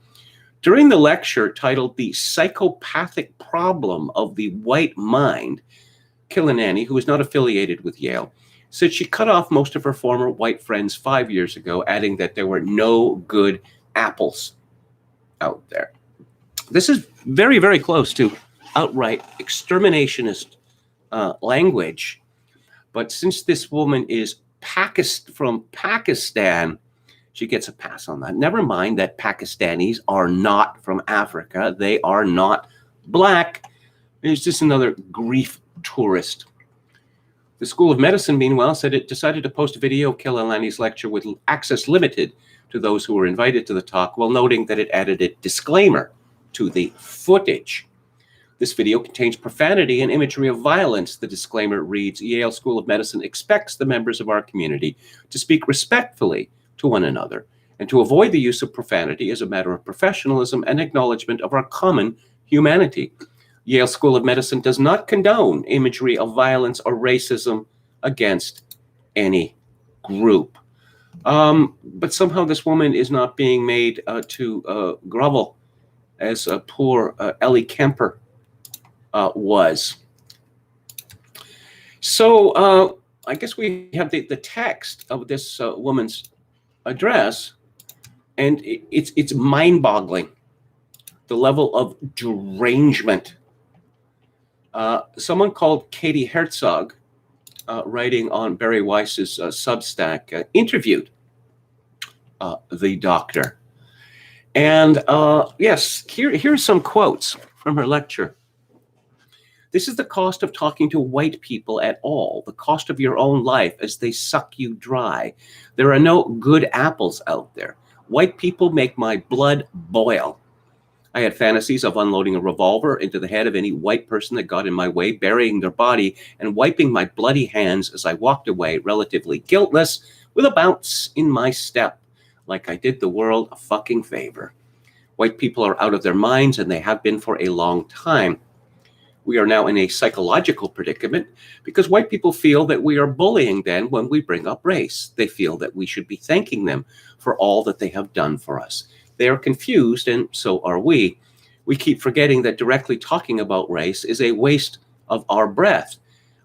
During the lecture titled The Psychopathic Problem of the White Mind, Killinanny, who is not affiliated with Yale, said she cut off most of her former white friends 5 years ago, adding that there were no good apples out there. This is very, very close to outright exterminationist language. But since this woman is from Pakistan, she gets a pass on that. Never mind that Pakistanis are not from Africa. They are not black. There's just another grief tourist. The School of Medicine, meanwhile, said it decided to post a video of Killinanny's lecture with access limited to those who were invited to the talk, while noting that it added a disclaimer to the footage. This video contains profanity and imagery of violence. The disclaimer reads, Yale School of Medicine expects the members of our community to speak respectfully to one another and to avoid the use of profanity as a matter of professionalism and acknowledgement of our common humanity. Yale School of Medicine does not condone imagery of violence or racism against any group. But somehow this woman is not being made to grovel as poor Ellie Kemper was. So I guess we have the text of this woman's address, and it's mind-boggling, the level of derangement. Someone called Katie Herzog, writing on Barry Weiss's Substack, interviewed the doctor. And yes, here's some quotes from her lecture. This is the cost of talking to white people at all, the cost of your own life as they suck you dry. There are no good apples out there. White people make my blood boil. I had fantasies of unloading a revolver into the head of any white person that got in my way, burying their body and wiping my bloody hands as I walked away, relatively guiltless, with a bounce in my step, like I did the world a fucking favor. White people are out of their minds, and they have been for a long time. We are now in a psychological predicament because white people feel that we are bullying them when we bring up race. They feel that we should be thanking them for all that they have done for us. They are confused, and so are we. We keep forgetting that directly talking about race is a waste of our breath.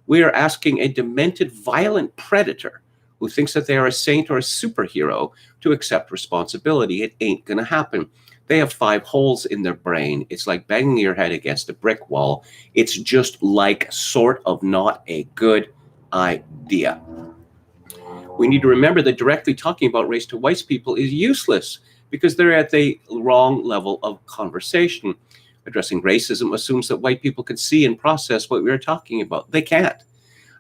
We are asking a demented, violent predator who thinks that they are a saint or a superhero to accept responsibility. It ain't gonna happen. They have 5 holes in their brain. It's like banging your head against a brick wall. It's just like sort of not a good idea. We need to remember that directly talking about race to white people is useless because they're at the wrong level of conversation. Addressing racism assumes that white people can see and process what we are talking about. They can't.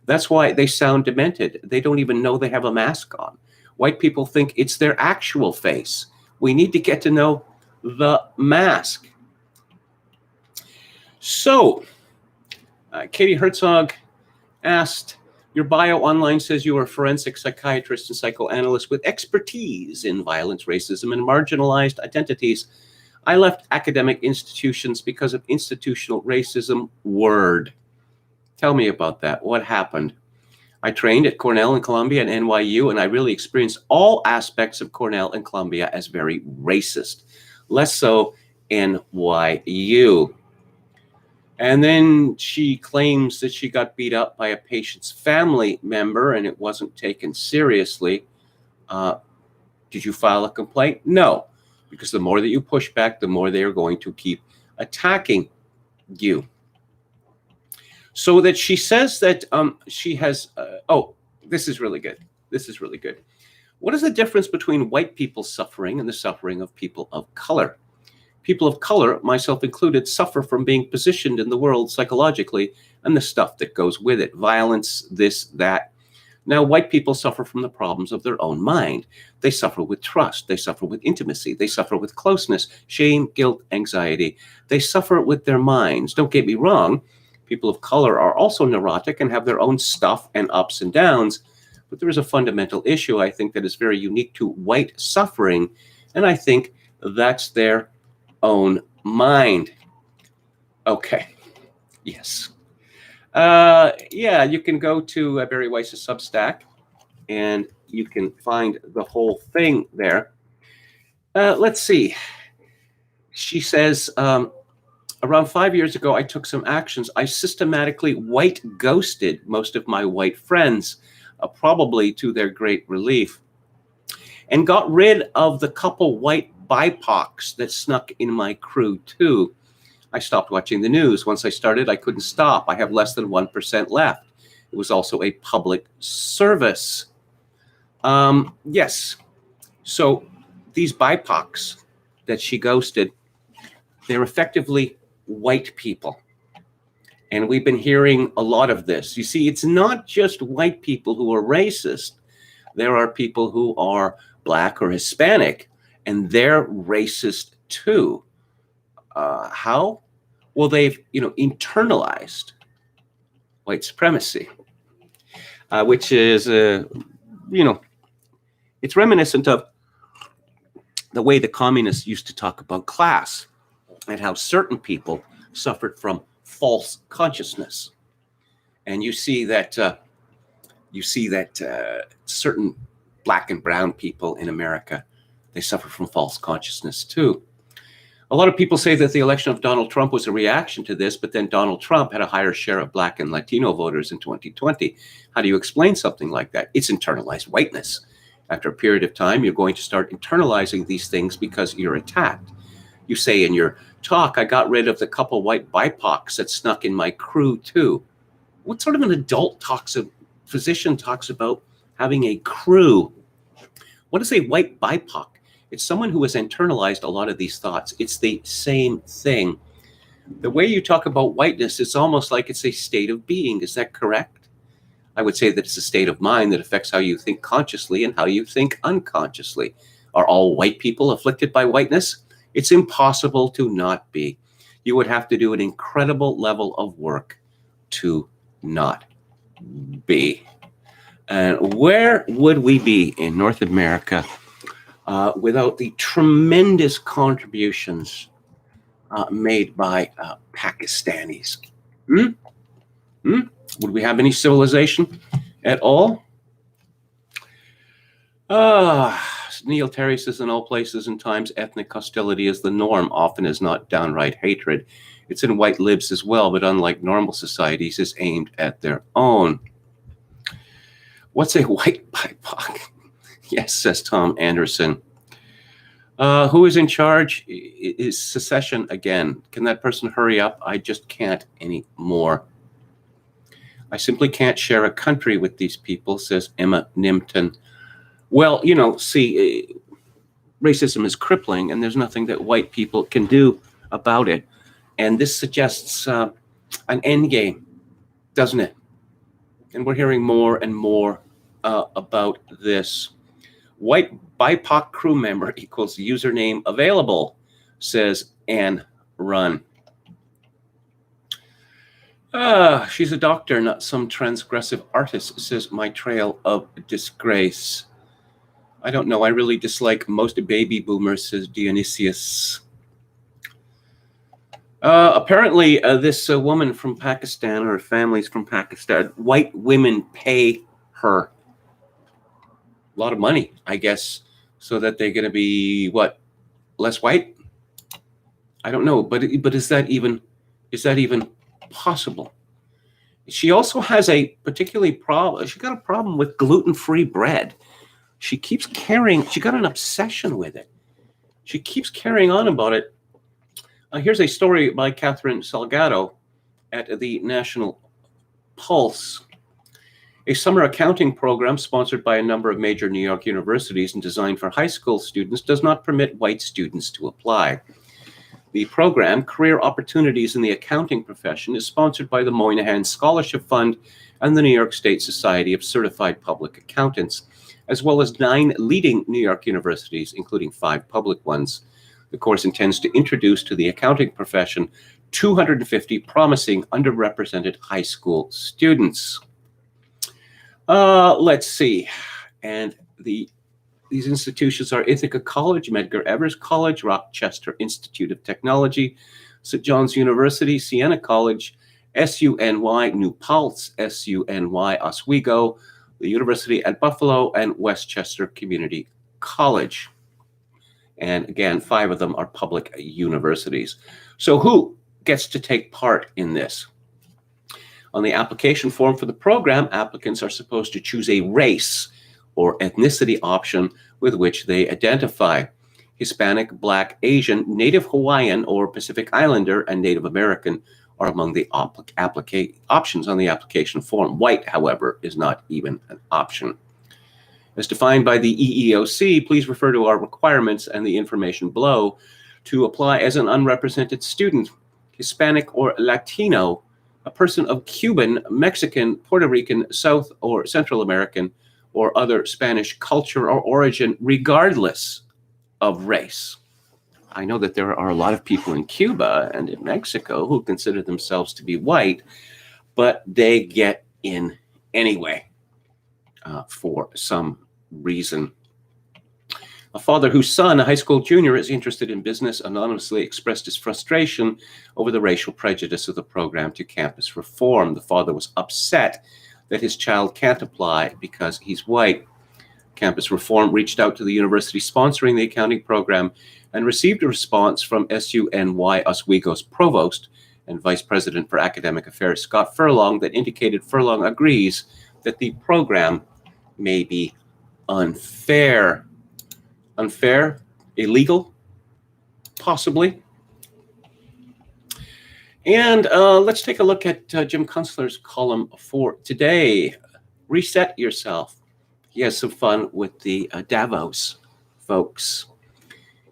That's why they sound demented. They don't even know they have a mask on. White people think it's their actual face. We need to get to know the mask. So, Katie Herzog asked, your bio online says you are a forensic psychiatrist and psychoanalyst with expertise in violence, racism, and marginalized identities. I left academic institutions because of institutional racism. Word. Tell me about that. What happened? I trained at Cornell and Columbia and NYU, and I really experienced all aspects of Cornell and Columbia as very racist. Less so NYU. And then she claims that she got beat up by a patient's family member and it wasn't taken seriously. Did you file a complaint? No, because the more that you push back, the more they are going to keep attacking you. So that she says that she has, this is really good. This is really good. What is the difference between white people suffering and the suffering of people of color? People of color, myself included, suffer from being positioned in the world psychologically and the stuff that goes with it. Violence, this, that. Now, white people suffer from the problems of their own mind. They suffer with trust. They suffer with intimacy. They suffer with closeness, shame, guilt, anxiety. They suffer with their minds. Don't get me wrong. People of color are also neurotic and have their own stuff and ups and downs. But there is a fundamental issue, I think, that is very unique to white suffering. And I think that's their own mind. Okay. Yes. Yeah, you can go to Barry Weiss's Substack, and you can find the whole thing there. Let's see. She says, around 5 years ago, I took some actions. I systematically white ghosted most of my white friends, probably to their great relief, and got rid of the couple white BIPOCs that snuck in my crew too. I stopped watching the news. Once I started, I couldn't stop. I have less than 1% left. It was also a public service. Yes. So these BIPOCs that she ghosted, they're effectively white people. And we've been hearing a lot of this. You see, it's not just white people who are racist. There are people who are Black or Hispanic, and they're racist too. How? Well, they've, internalized white supremacy, which is, it's reminiscent of the way the communists used to talk about class and how certain people suffered from false consciousness. And you see that certain Black and brown people in America, they suffer from false consciousness too. A lot of people say that the election of Donald Trump was a reaction to this, but then Donald Trump had a higher share of Black and Latino voters in 2020. How do you explain something like that? It's internalized whiteness. After a period of time, you're going to start internalizing these things because you're attacked. You say in your talk, I got rid of the couple white BIPOCs that snuck in my crew too. What sort of an adult physician talks about having a crew? What is a white BIPOC? It's someone who has internalized a lot of these thoughts. It's the same thing. The way you talk about whiteness, it's almost like it's a state of being. Is that correct? I would say that it's a state of mind that affects how you think consciously and how you think unconsciously. Are all white people afflicted by whiteness? It's impossible to not be. You would have to do an incredible level of work to not be. And where would we be in North America without the tremendous contributions made by Pakistanis? Would we have any civilization at all? Neil Terry says, in all places and times, ethnic hostility is the norm, often is not downright hatred. It's in white libs as well, but unlike normal societies, is aimed at their own. What's a white BIPOC? Yes, says Tom Anderson. Who is in charge? Is secession again. Can that person hurry up? I just can't anymore. I simply can't share a country with these people, says Emma Nimpton. Well, see, racism is crippling, and there's nothing that white people can do about it. And this suggests an end game, doesn't it? And we're hearing more and more about this. White BIPOC crew member equals username available, says Ann Run. She's a doctor, not some transgressive artist, says my trail of disgrace. I don't know. I really dislike most baby boomers, says Dionysius. Apparently, this woman from Pakistan, or families from Pakistan, white women pay her a lot of money, I guess, so that they're going to be, less white? I don't know, but is that even possible? She also has a particularly problem. She got a problem with gluten-free bread. She got an obsession with it. She keeps carrying on about it. Here's a story by Catherine Salgado at the National Pulse. A summer accounting program sponsored by a number of major New York universities and designed for high school students does not permit white students to apply. The program, Career Opportunities in the Accounting Profession, is sponsored by the Moynihan Scholarship Fund and the New York State Society of Certified Public Accountants, as well as 9 leading New York universities, including 5 public ones. The course intends to introduce to the accounting profession 250 promising underrepresented high school students. Let's see. And these institutions are Ithaca College, Medgar Evers College, Rochester Institute of Technology, St. John's University, Siena College, SUNY New Paltz, SUNY Oswego, the University at Buffalo, and Westchester Community College. And again, 5 of them are public universities. So who gets to take part in this? On the application form for the program, applicants are supposed to choose a race or ethnicity option with which they identify. Hispanic, Black, Asian, Native Hawaiian, or Pacific Islander, and Native American are among the options on the application form. White, however, is not even an option. As defined by the EEOC, please refer to our requirements and the information below to apply as an unrepresented student, Hispanic or Latino, a person of Cuban, Mexican, Puerto Rican, South or Central American, or other Spanish culture or origin, regardless of race. I know that there are a lot of people in Cuba and in Mexico who consider themselves to be white, but they get in anyway for some reason. A father whose son, a high school junior, is interested in business, anonymously expressed his frustration over the racial prejudice of the program to campus reform. The father was upset that his child can't apply because he's white. Campus Reform reached out to the university sponsoring the accounting program and received a response from SUNY Oswego's provost and vice president for academic affairs, Scott Furlong, that indicated Furlong agrees that the program may be unfair. Unfair? Illegal? Possibly. And let's take a look at Jim Kunstler's column for today. Reset yourself. He has some fun with the Davos folks.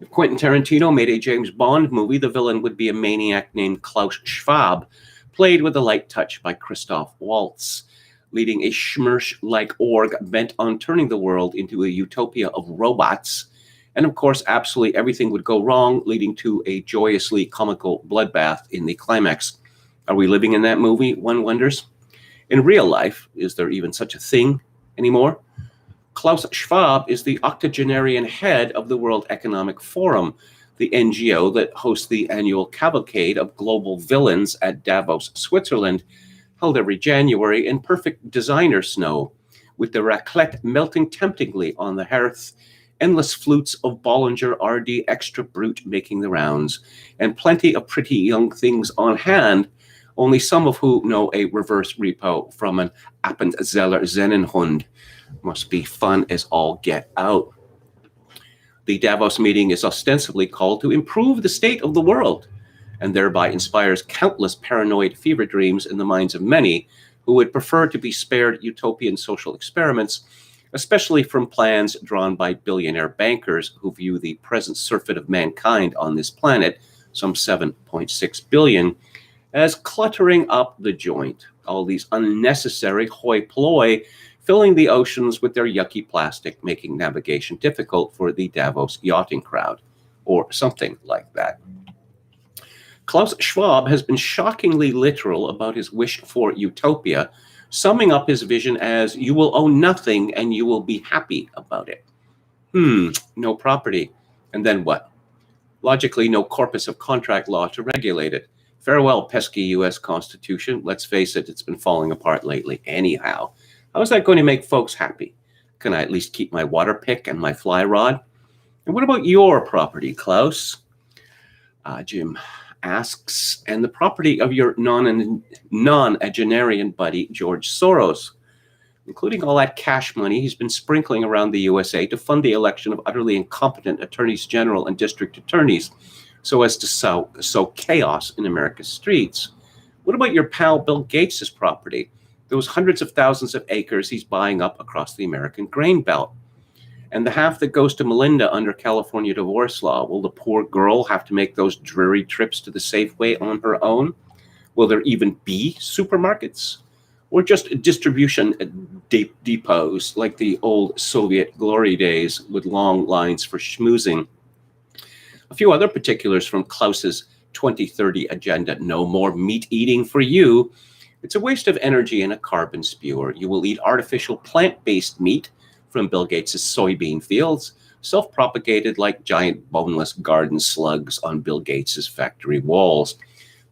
If Quentin Tarantino made a James Bond movie, the villain would be a maniac named Klaus Schwab, played with a light touch by Christoph Waltz, leading a Schmersh-like org bent on turning the world into a utopia of robots. And of course, absolutely everything would go wrong, leading to a joyously comical bloodbath in the climax. Are we living in that movie, one wonders? In real life, is there even such a thing anymore? Klaus Schwab is the octogenarian head of the World Economic Forum, the NGO that hosts the annual cavalcade of global villains at Davos, Switzerland, held every January in perfect designer snow, with the raclette melting temptingly on the hearth, endless flutes of Bollinger RD Extra Brut making the rounds, and plenty of pretty young things on hand, only some of who know a reverse repo from an Appenzeller Sennenhund. Must be fun as all get out. The Davos meeting is ostensibly called to improve the state of the world, and thereby inspires countless paranoid fever dreams in the minds of many who would prefer to be spared utopian social experiments, especially from plans drawn by billionaire bankers who view the present surfeit of mankind on this planet, some 7.6 billion, as cluttering up the joint. All these unnecessary hoi polloi filling the oceans with their yucky plastic, making navigation difficult for the Davos yachting crowd, or something like that. Klaus Schwab has been shockingly literal about his wish for utopia, summing up his vision as, you will own nothing and you will be happy about it. No property. And then what? Logically, no corpus of contract law to regulate it. Farewell, pesky U.S. Constitution. Let's face it, it's been falling apart lately anyhow. How is that going to make folks happy? Can I at least keep my water pick and my fly rod? And what about your property, Klaus? Jim asks, and the property of your non-agenarian buddy, George Soros, including all that cash money he's been sprinkling around the USA to fund the election of utterly incompetent attorneys general and district attorneys so as to sow chaos in America's streets. What about your pal Bill Gates' property, those hundreds of thousands of acres he's buying up across the American grain belt? And the half that goes to Melinda under California divorce law, will the poor girl have to make those dreary trips to the Safeway on her own? Will there even be supermarkets? Or just distribution depots like the old Soviet glory days with long lines for schmoozing? A few other particulars from Klaus's 2030 agenda. No more meat eating for you. It's a waste of energy and a carbon spewer. You will eat artificial plant-based meat from Bill Gates' soybean fields, self-propagated like giant boneless garden slugs on Bill Gates' factory walls.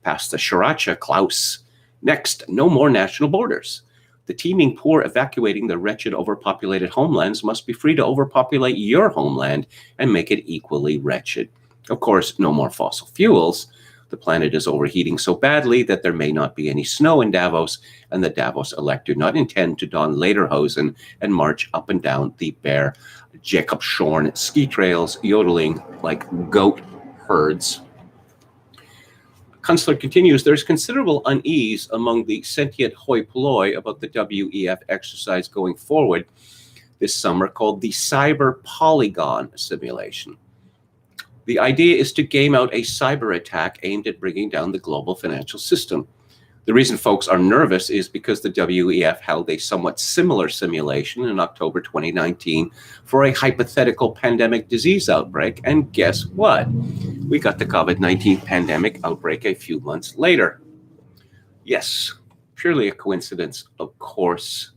Past the sriracha, Klaus. Next, no more national borders. The teeming poor evacuating the wretched overpopulated homelands must be free to overpopulate your homeland and make it equally wretched. Of course, no more fossil fuels. The planet is overheating so badly that there may not be any snow in Davos, and the Davos elect do not intend to don lederhosen and march up and down the bare Jacob Shorn ski trails, yodeling like goat herds. Kunstler continues, there's considerable unease among the sentient hoi polloi about the WEF exercise going forward this summer called the Cyber Polygon Simulation. The idea is to game out a cyber attack aimed at bringing down the global financial system. The reason folks are nervous is because the WEF held a somewhat similar simulation in October 2019 for a hypothetical pandemic disease outbreak. And guess what? We got the COVID-19 pandemic outbreak a few months later. Yes, purely a coincidence, of course.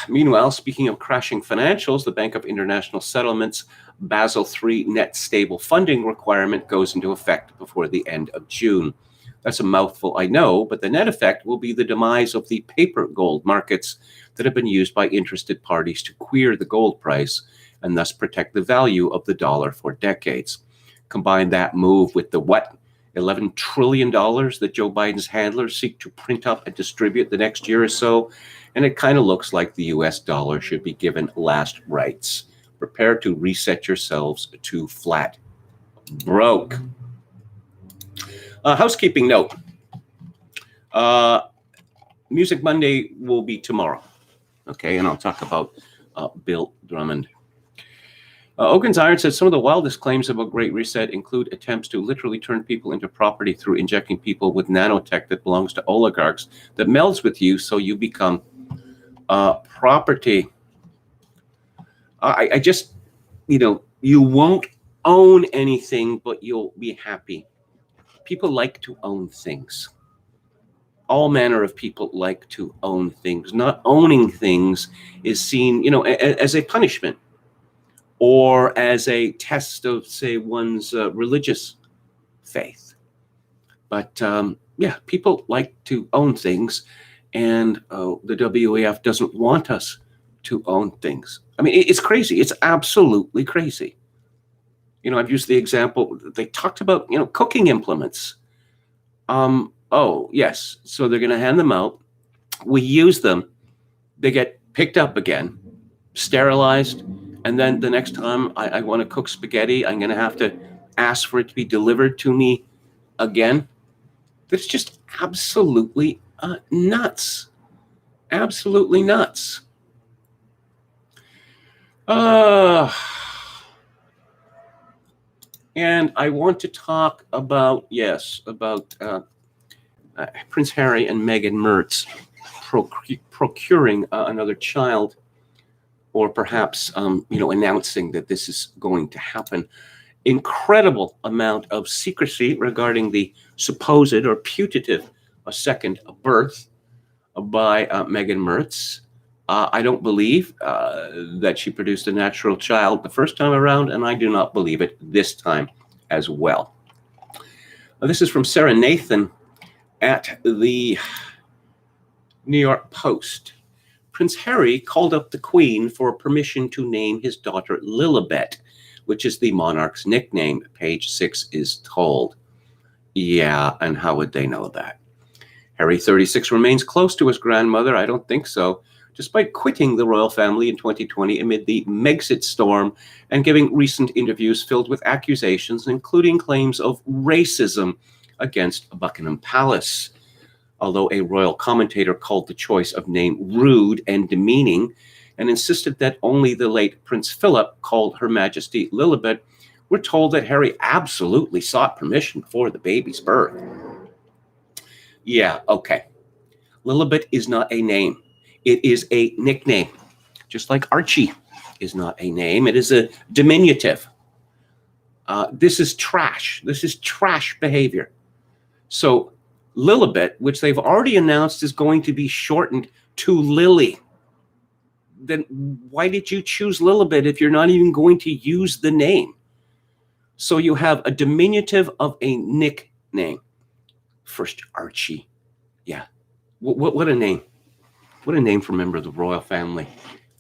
Meanwhile, speaking of crashing financials, the Bank of International Settlements Basel III net stable funding requirement goes into effect before the end of June. That's a mouthful, I know, but the net effect will be the demise of the paper gold markets that have been used by interested parties to queer the gold price and thus protect the value of the dollar for decades. Combine that move with the $11 trillion that Joe Biden's handlers seek to print up and distribute the next year or so, and it kind of looks like the US dollar should be given last rites. Prepare to reset yourselves to flat broke. Housekeeping note. Music Monday will be tomorrow. Okay, and I'll talk about Bill Drummond. Ogun's Iron said some of the wildest claims about Great Reset include attempts to literally turn people into property through injecting people with nanotech that belongs to oligarchs that melds with you so you become property. I just, you won't own anything, but you'll be happy. People like to own things. All manner of people like to own things. Not owning things is seen, as a punishment or as a test of, say, one's religious faith. But people like to own things, and the WEF doesn't want us to own things. I mean, it's crazy. It's absolutely crazy. I've used the example, they talked about, cooking implements. Oh, yes. So they're going to hand them out. We use them. They get picked up again, sterilized. And then the next time I want to cook spaghetti, I'm going to have to ask for it to be delivered to me again. That's just absolutely nuts. Absolutely nuts. And I want to talk about, Prince Harry and Meghan Mertz procuring another child, or perhaps, announcing that this is going to happen. Incredible amount of secrecy regarding the supposed or putative second birth by Meghan Mertz. I don't believe that she produced a natural child the first time around, and I do not believe it this time as well. This is from Sarah Nathan at the New York Post. Prince Harry called up the Queen for permission to name his daughter Lilibet, which is the monarch's nickname, page 6 is told. Yeah, and how would they know that? Harry, 36, remains close to his grandmother. I don't think so. Despite quitting the royal family in 2020 amid the Megxit storm and giving recent interviews filled with accusations, including claims of racism against Buckingham Palace. Although a royal commentator called the choice of name rude and demeaning, and insisted that only the late Prince Philip called Her Majesty Lilibet, we're told that Harry absolutely sought permission before the baby's birth. Yeah, okay. Lilibet is not a name. It is a nickname. Just like Archie is not a name. It is a diminutive. This is trash. This is trash behavior. So Lilibet, which they've already announced is going to be shortened to Lily. Then why did you choose Lilibet if you're not even going to use the name? So you have a diminutive of a nickname. First Archie. Yeah. What a name. What a name for a member of the royal family.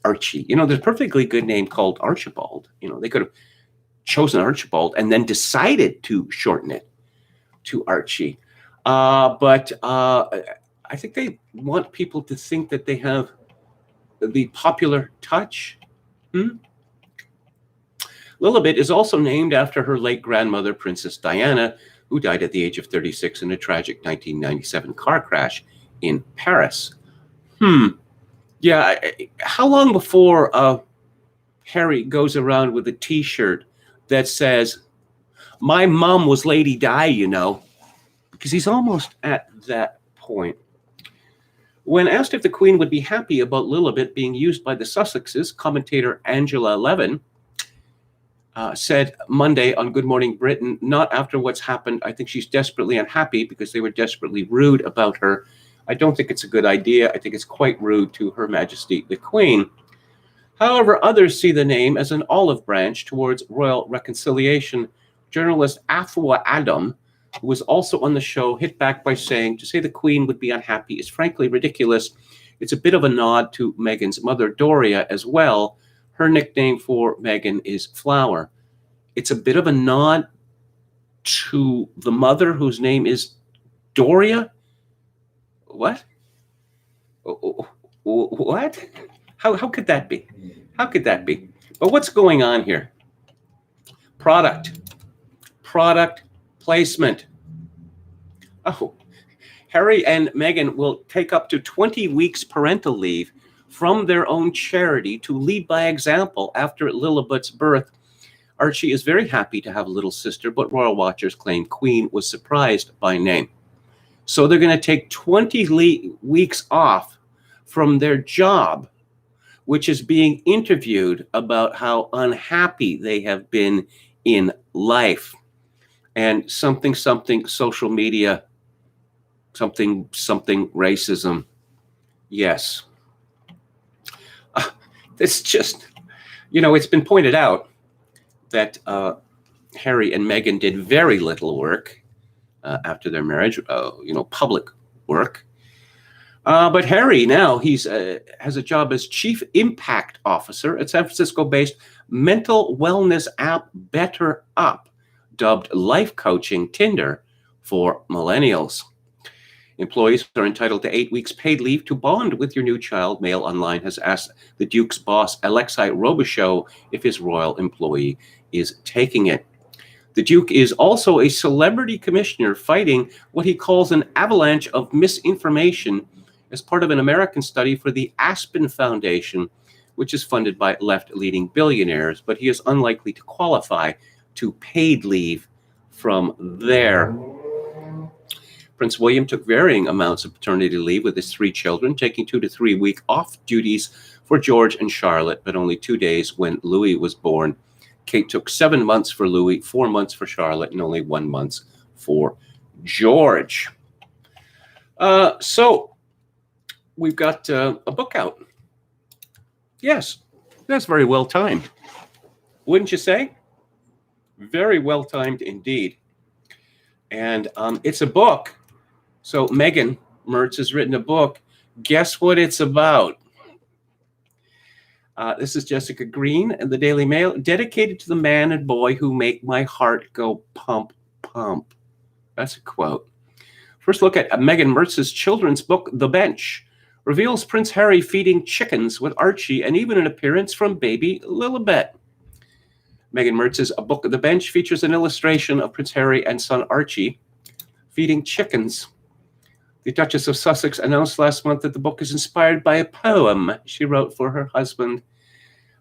Archie. You know, there's a perfectly good name called Archibald. You know, they could have chosen Archibald and then decided to shorten it to Archie. But I think they want people to think that they have the popular touch. Lilibet is also named after her late grandmother, Princess Diana, who died at the age of 36 in a tragic 1997 car crash in Paris. Yeah, how long before Harry goes around with a T-shirt that says, "My mom was Lady Di," you know? Because he's almost at that point. When asked if the Queen would be happy about Lilibet being used by the Sussexes, commentator Angela Levin said Monday on Good Morning Britain, "Not after what's happened. I think she's desperately unhappy because they were desperately rude about her. I don't think it's a good idea. I think it's quite rude to Her Majesty the Queen." However, others see the name as an olive branch towards royal reconciliation. Journalist Afua Adam, who was also on the show, hit back by saying, "To say the Queen would be unhappy is frankly ridiculous. It's a bit of a nod to Meghan's mother, Doria, as well. Her nickname for Meghan is Flower." It's a bit of a nod to the mother whose name is Doria? What? What? How could that be? How could that be? But what's going on here? Product placement. Oh, Harry and Meghan will take up to 20 weeks parental leave from their own charity to lead by example after Lilibet's birth. Archie is very happy to have a little sister, but royal watchers claim Queen was surprised by name. So they're going to take 20 weeks off from their job, which is being interviewed about how unhappy they have been in life. And something social media, something racism. Yes. It's just, you know, it's been pointed out that Harry and Meghan did very little work after their marriage, public work. But Harry now, he's has a job as Chief Impact Officer at San Francisco-based mental wellness app Better Up, dubbed Life Coaching Tinder for millennials. Employees are entitled to 8 weeks paid leave to bond with your new child. Mail Online has asked the Duke's boss, Alexei Robichaux, if his royal employee is taking it. The Duke is also a celebrity commissioner fighting what he calls an avalanche of misinformation as part of an American study for the Aspen Foundation, which is funded by left-leaning billionaires, but he is unlikely to qualify to paid leave from there. Prince William took varying amounts of paternity leave with his 3 children, taking 2 to 3 week off duties for George and Charlotte, but only 2 days when Louis was born. Kate took 7 months for Louis, 4 months for Charlotte, and only 1 month for George. So we've got a book out. Yes, that's very well timed. Wouldn't you say? Very well timed indeed. And it's a book. So Megan Mertz has written a book. Guess what it's about? This is Jessica Green and the Daily Mail, dedicated to the man and boy who make my heart go pump, pump. That's a quote. First look at Megan Mertz's children's book, The Bench, reveals Prince Harry feeding chickens with Archie and even an appearance from baby Lilibet. Megan Mertz's book, The Bench, features an illustration of Prince Harry and son Archie feeding chickens. The Duchess of Sussex announced last month that the book is inspired by a poem she wrote for her husband.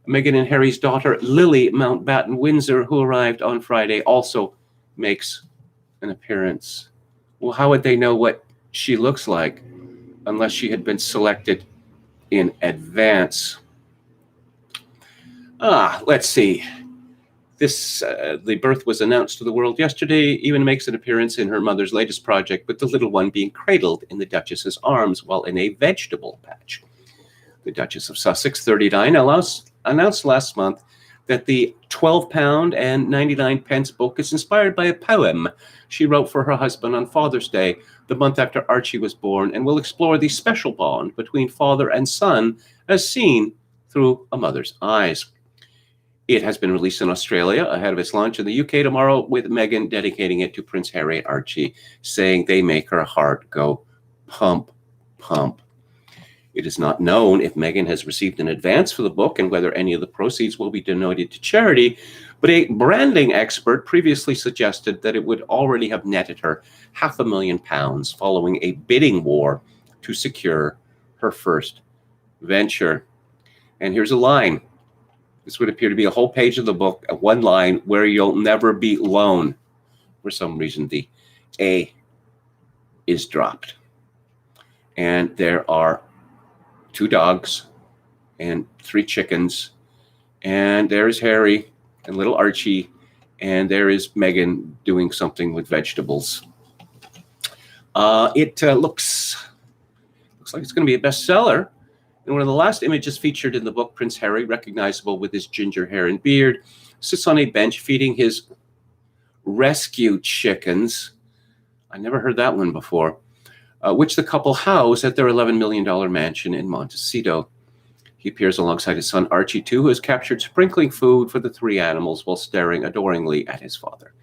Meghan and Harry's daughter, Lily Mountbatten Windsor, who arrived on Friday, also makes an appearance. Well, how would they know what she looks like unless she had been selected in advance? Let's see. The birth was announced to the world yesterday, even makes an appearance in her mother's latest project, with the little one being cradled in the Duchess's arms while in a vegetable patch. The Duchess of Sussex, 39, announced last month that the £12 and 99 pence book is inspired by a poem she wrote for her husband on Father's Day, the month after Archie was born, and will explore the special bond between father and son as seen through a mother's eyes. It has been released in Australia ahead of its launch in the UK tomorrow, with Meghan dedicating it to Prince Harry and Archie, saying they make her heart go pump, pump. It is not known if Meghan has received an advance for the book and whether any of the proceeds will be donated to charity, but a branding expert previously suggested that it would already have netted her £500,000 following a bidding war to secure her first venture. And here's a line. This would appear to be a whole page of the book, one line, where you'll never be alone. For some reason, the A is dropped. And there are 2 dogs and 3 chickens. And there's Harry and little Archie. And there is Meghan doing something with vegetables. It looks like it's going to be a bestseller. And one of the last images featured in the book, Prince Harry, recognizable with his ginger hair and beard, sits on a bench feeding his rescue chickens. I never heard that one before, which the couple house at their $11 million mansion in Montecito. He appears alongside his son Archie, too, who is captured sprinkling food for the 3 animals while staring adoringly at his father.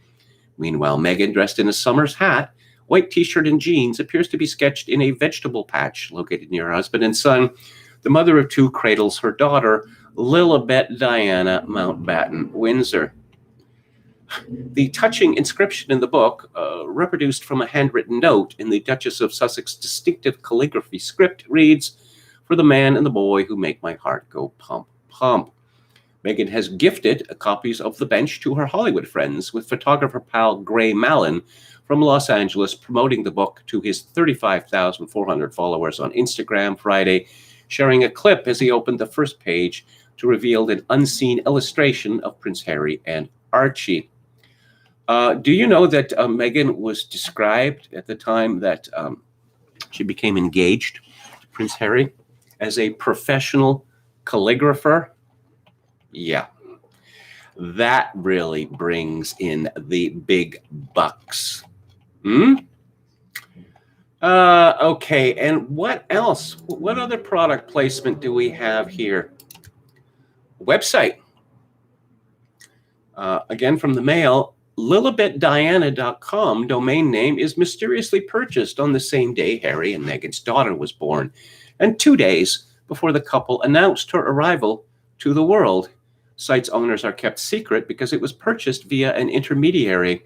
Meanwhile, Meghan, dressed in a summer's hat, white t-shirt and jeans, appears to be sketched in a vegetable patch located near her husband and son. The mother of 2 cradles her daughter, Lilibet Diana Mountbatten Windsor. The touching inscription in the book, reproduced from a handwritten note in the Duchess of Sussex distinctive calligraphy script, reads, "For the man and the boy who make my heart go pump, pump." Meghan has gifted copies of The Bench to her Hollywood friends, with photographer pal Gray Mallon from Los Angeles promoting the book to his 35,400 followers on Instagram Friday, sharing a clip as he opened the first page to reveal an unseen illustration of Prince Harry and Archie. Do you know that Meghan was described at the time that she became engaged to Prince Harry as a professional calligrapher? Yeah, that really brings in the big bucks. Okay, and what else? What other product placement do we have here? Website. Again, from the Mail, lilibetdiana.com domain name is mysteriously purchased on the same day Harry and Meghan's daughter was born, and 2 days before the couple announced her arrival to the world. Site's owners are kept secret because it was purchased via an intermediary.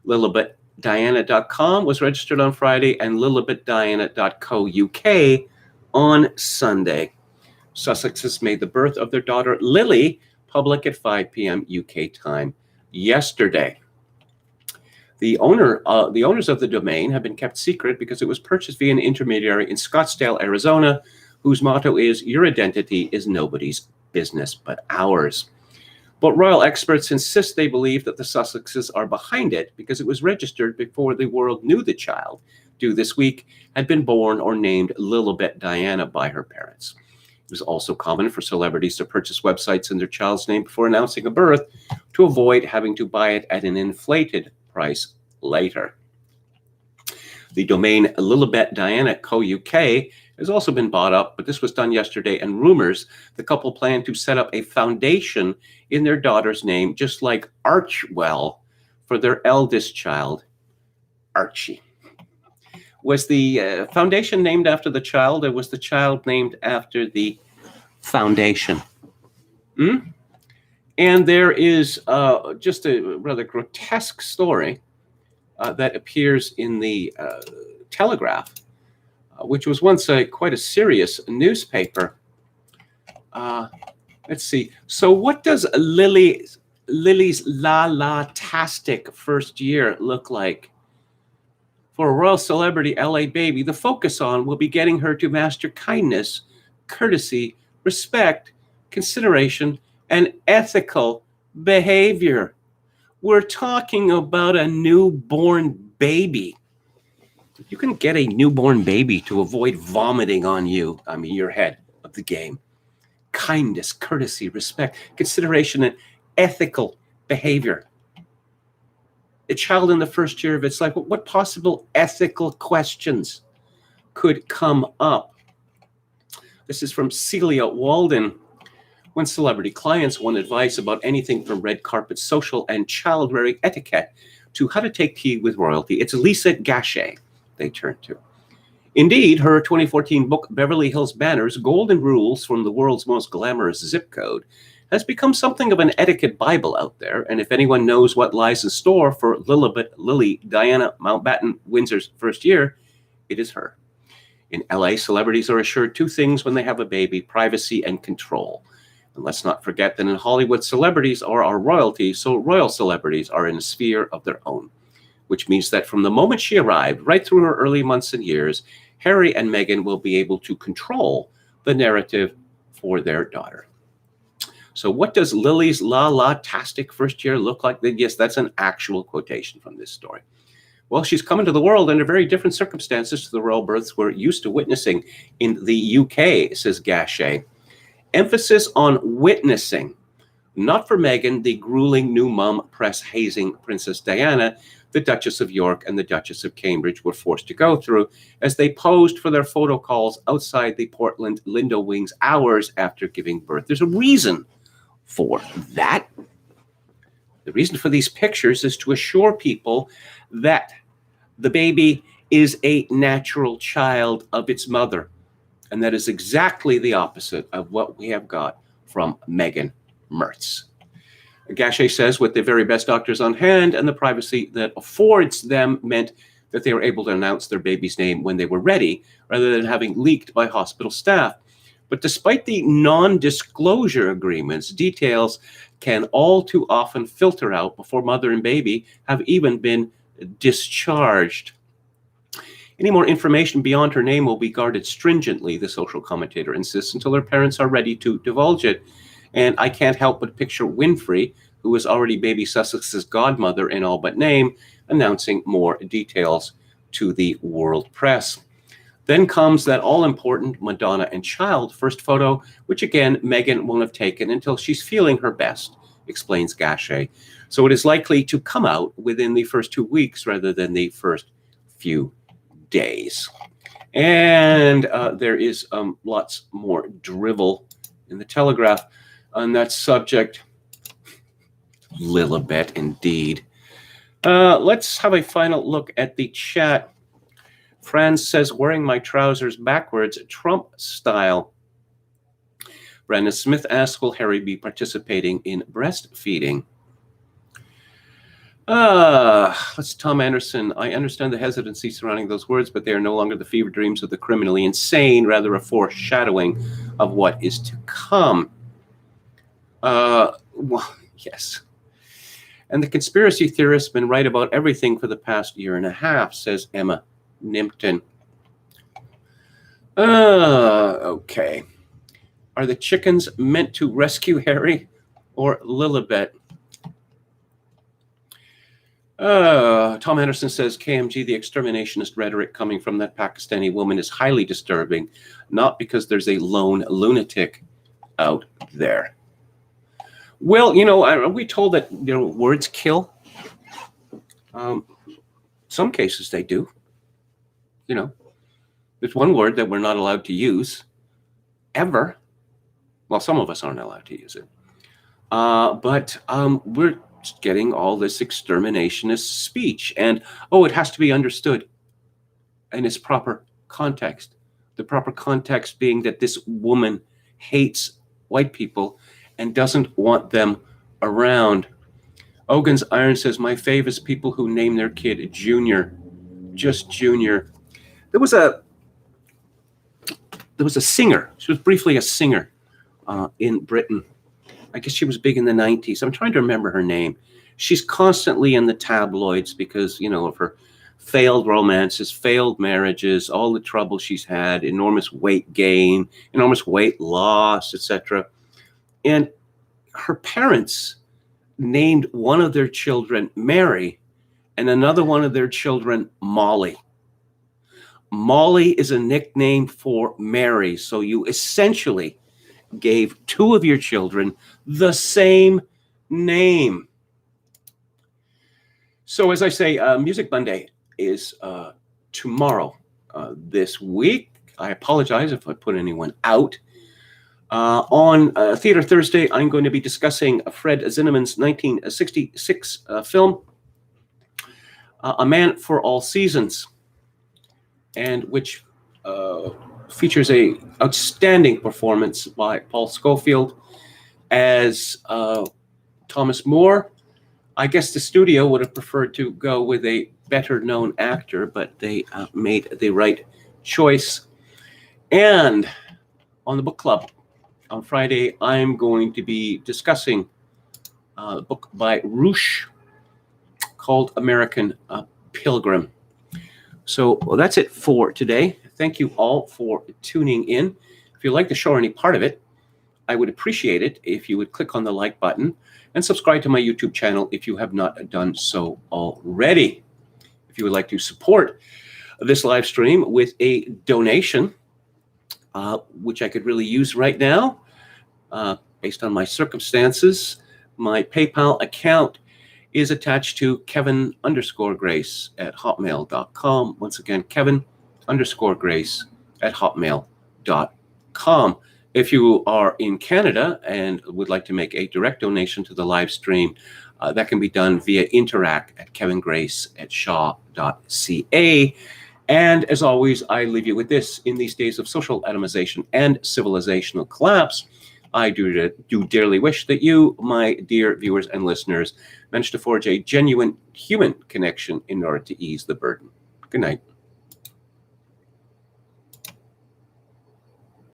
lilibetdiana.com was registered on Friday and lilibetdiana.co.uk on Sunday. Sussex has made the birth of their daughter Lily public at 5 p.m. UK time yesterday. The owners of the domain have been kept secret because it was purchased via an intermediary in Scottsdale, Arizona, whose motto is, "Your identity is nobody's business but ours." But royal experts insist they believe that the Sussexes are behind it because it was registered before the world knew the child, due this week, had been born or named Lilibet Diana by her parents. It was also common for celebrities to purchase websites in their child's name before announcing a birth to avoid having to buy it at an inflated price later. The domain lilibetdiana.co.uk has also been bought up, but this was done yesterday, and rumors the couple plan to set up a foundation in their daughter's name, just like Archwell, for their eldest child, Archie. Was the foundation named after the child, or was the child named after the foundation? And there is just a rather grotesque story that appears in the Telegraph which was once quite a serious newspaper. Let's see. So what does Lily's la-la-tastic first year look like? For a royal celebrity LA baby, the focus on will be getting her to master kindness, courtesy, respect, consideration, and ethical behavior. We're talking about a newborn baby. You can get a newborn baby to avoid vomiting on you. I mean, you're ahead of the game. Kindness, courtesy, respect, consideration, and ethical behavior. A child in the first year of its life, what possible ethical questions could come up? This is from Celia Walden. When celebrity clients want advice about anything from red carpet social and child-rearing etiquette to how to take tea with royalty, it's Lisa Gachet they turn to. Indeed, her 2014 book, Beverly Hills Banners, Golden Rules from the World's Most Glamorous Zip Code, has become something of an etiquette Bible out there, and if anyone knows what lies in store for Lily Diana Mountbatten Windsor's first year, it is her. In LA, celebrities are assured two things when they have a baby: privacy and control. And let's not forget that in Hollywood, celebrities are our royalty, so royal celebrities are in a sphere of their own, which means that from the moment she arrived, right through her early months and years, Harry and Meghan will be able to control the narrative for their daughter. So what does Lily's la-la-tastic first year look like? Yes, that's an actual quotation from this story. Well, she's come into the world under very different circumstances to the royal births we're used to witnessing in the UK, says Gachet. Emphasis on witnessing, not for Meghan, the grueling new mum press hazing Princess Diana, the Duchess of York and the Duchess of Cambridge were forced to go through as they posed for their photo calls outside the Portland Lindo Wings hours after giving birth. There's a reason for that. The reason for these pictures is to assure people that the baby is a natural child of its mother. And that is exactly the opposite of what we have got from Meghan Mertz. Gachet says, with the very best doctors on hand and the privacy that affords them meant that they were able to announce their baby's name when they were ready, rather than having leaked by hospital staff. But despite the non-disclosure agreements, details can all too often filter out before mother and baby have even been discharged. Any more information beyond her name will be guarded stringently, the social commentator insists, until her parents are ready to divulge it. And I can't help but picture Winfrey, who is already baby Sussex's godmother in all but name, announcing more details to the world press. Then comes that all-important Madonna and child first photo, which again, Meghan won't have taken until she's feeling her best, explains Gachet. So it is likely to come out within the first 2 weeks rather than the first few days. And there is lots more drivel in the Telegraph on that subject. Lilibet, indeed. Let's have a final look at the chat. Franz says, wearing my trousers backwards, Trump style. Brandon Smith asks, will Harry be participating in breastfeeding? Let's Tom Anderson. I understand the hesitancy surrounding those words, but they are no longer the fever dreams of the criminally insane, rather a foreshadowing of what is to come. Well, yes. And the conspiracy theorists have been right about everything for the past year and a half, says Emma Nimpton. Okay. Are the chickens meant to rescue Harry or Lilibet? Tom Anderson says, KMG, the exterminationist rhetoric coming from that Pakistani woman is highly disturbing, not because there's a lone lunatic out there. Well, you know, are we told that, you know, words kill? Some cases they do. You know, there's one word that we're not allowed to use ever. Well, some of us aren't allowed to use it. But we're getting all this exterminationist speech. And, it has to be understood in its proper context. The proper context being that this woman hates white people and doesn't want them around. Ogan's Iron says, my fave is people who name their kid Junior. Just Junior. There was a there was a singer. She was briefly a singer in Britain. I guess she was big in the 90s. I'm trying to remember her name. She's constantly in the tabloids because, of her failed romances, failed marriages, all the trouble she's had, enormous weight gain, enormous weight loss, etc. And her parents named one of their children Mary and another one of their children Molly. Molly is a nickname for Mary. So you essentially gave two of your children the same name. So as I say, Music Monday is tomorrow this week. I apologize if I put anyone out. On Theater Thursday, I'm going to be discussing Fred Zinnemann's 1966 film, A Man for All Seasons, and which features a outstanding performance by Paul Scofield as Thomas More. I guess the studio would have preferred to go with a better known actor, but they made the right choice. And on the book club on Friday, I'm going to be discussing a book by Roosh called American Pilgrim. So that's it for today. Thank you all for tuning in. If you like the show or any part of it, I would appreciate it if you would click on the like button and subscribe to my YouTube channel if you have not done so already. If you would like to support this live stream with a donation, which I could really use right now, based on my circumstances, my PayPal account is attached to Kevin_Grace at hotmail.com. Once again, Kevin_Grace at hotmail.com. If you are in Canada and would like to make a direct donation to the live stream, that can be done via Interact at kevingrace@shaw.ca. And as always, I leave you with this. In these days of social atomization and civilizational collapse, I do dearly wish that you, my dear viewers and listeners, manage to forge a genuine human connection in order to ease the burden. Good night.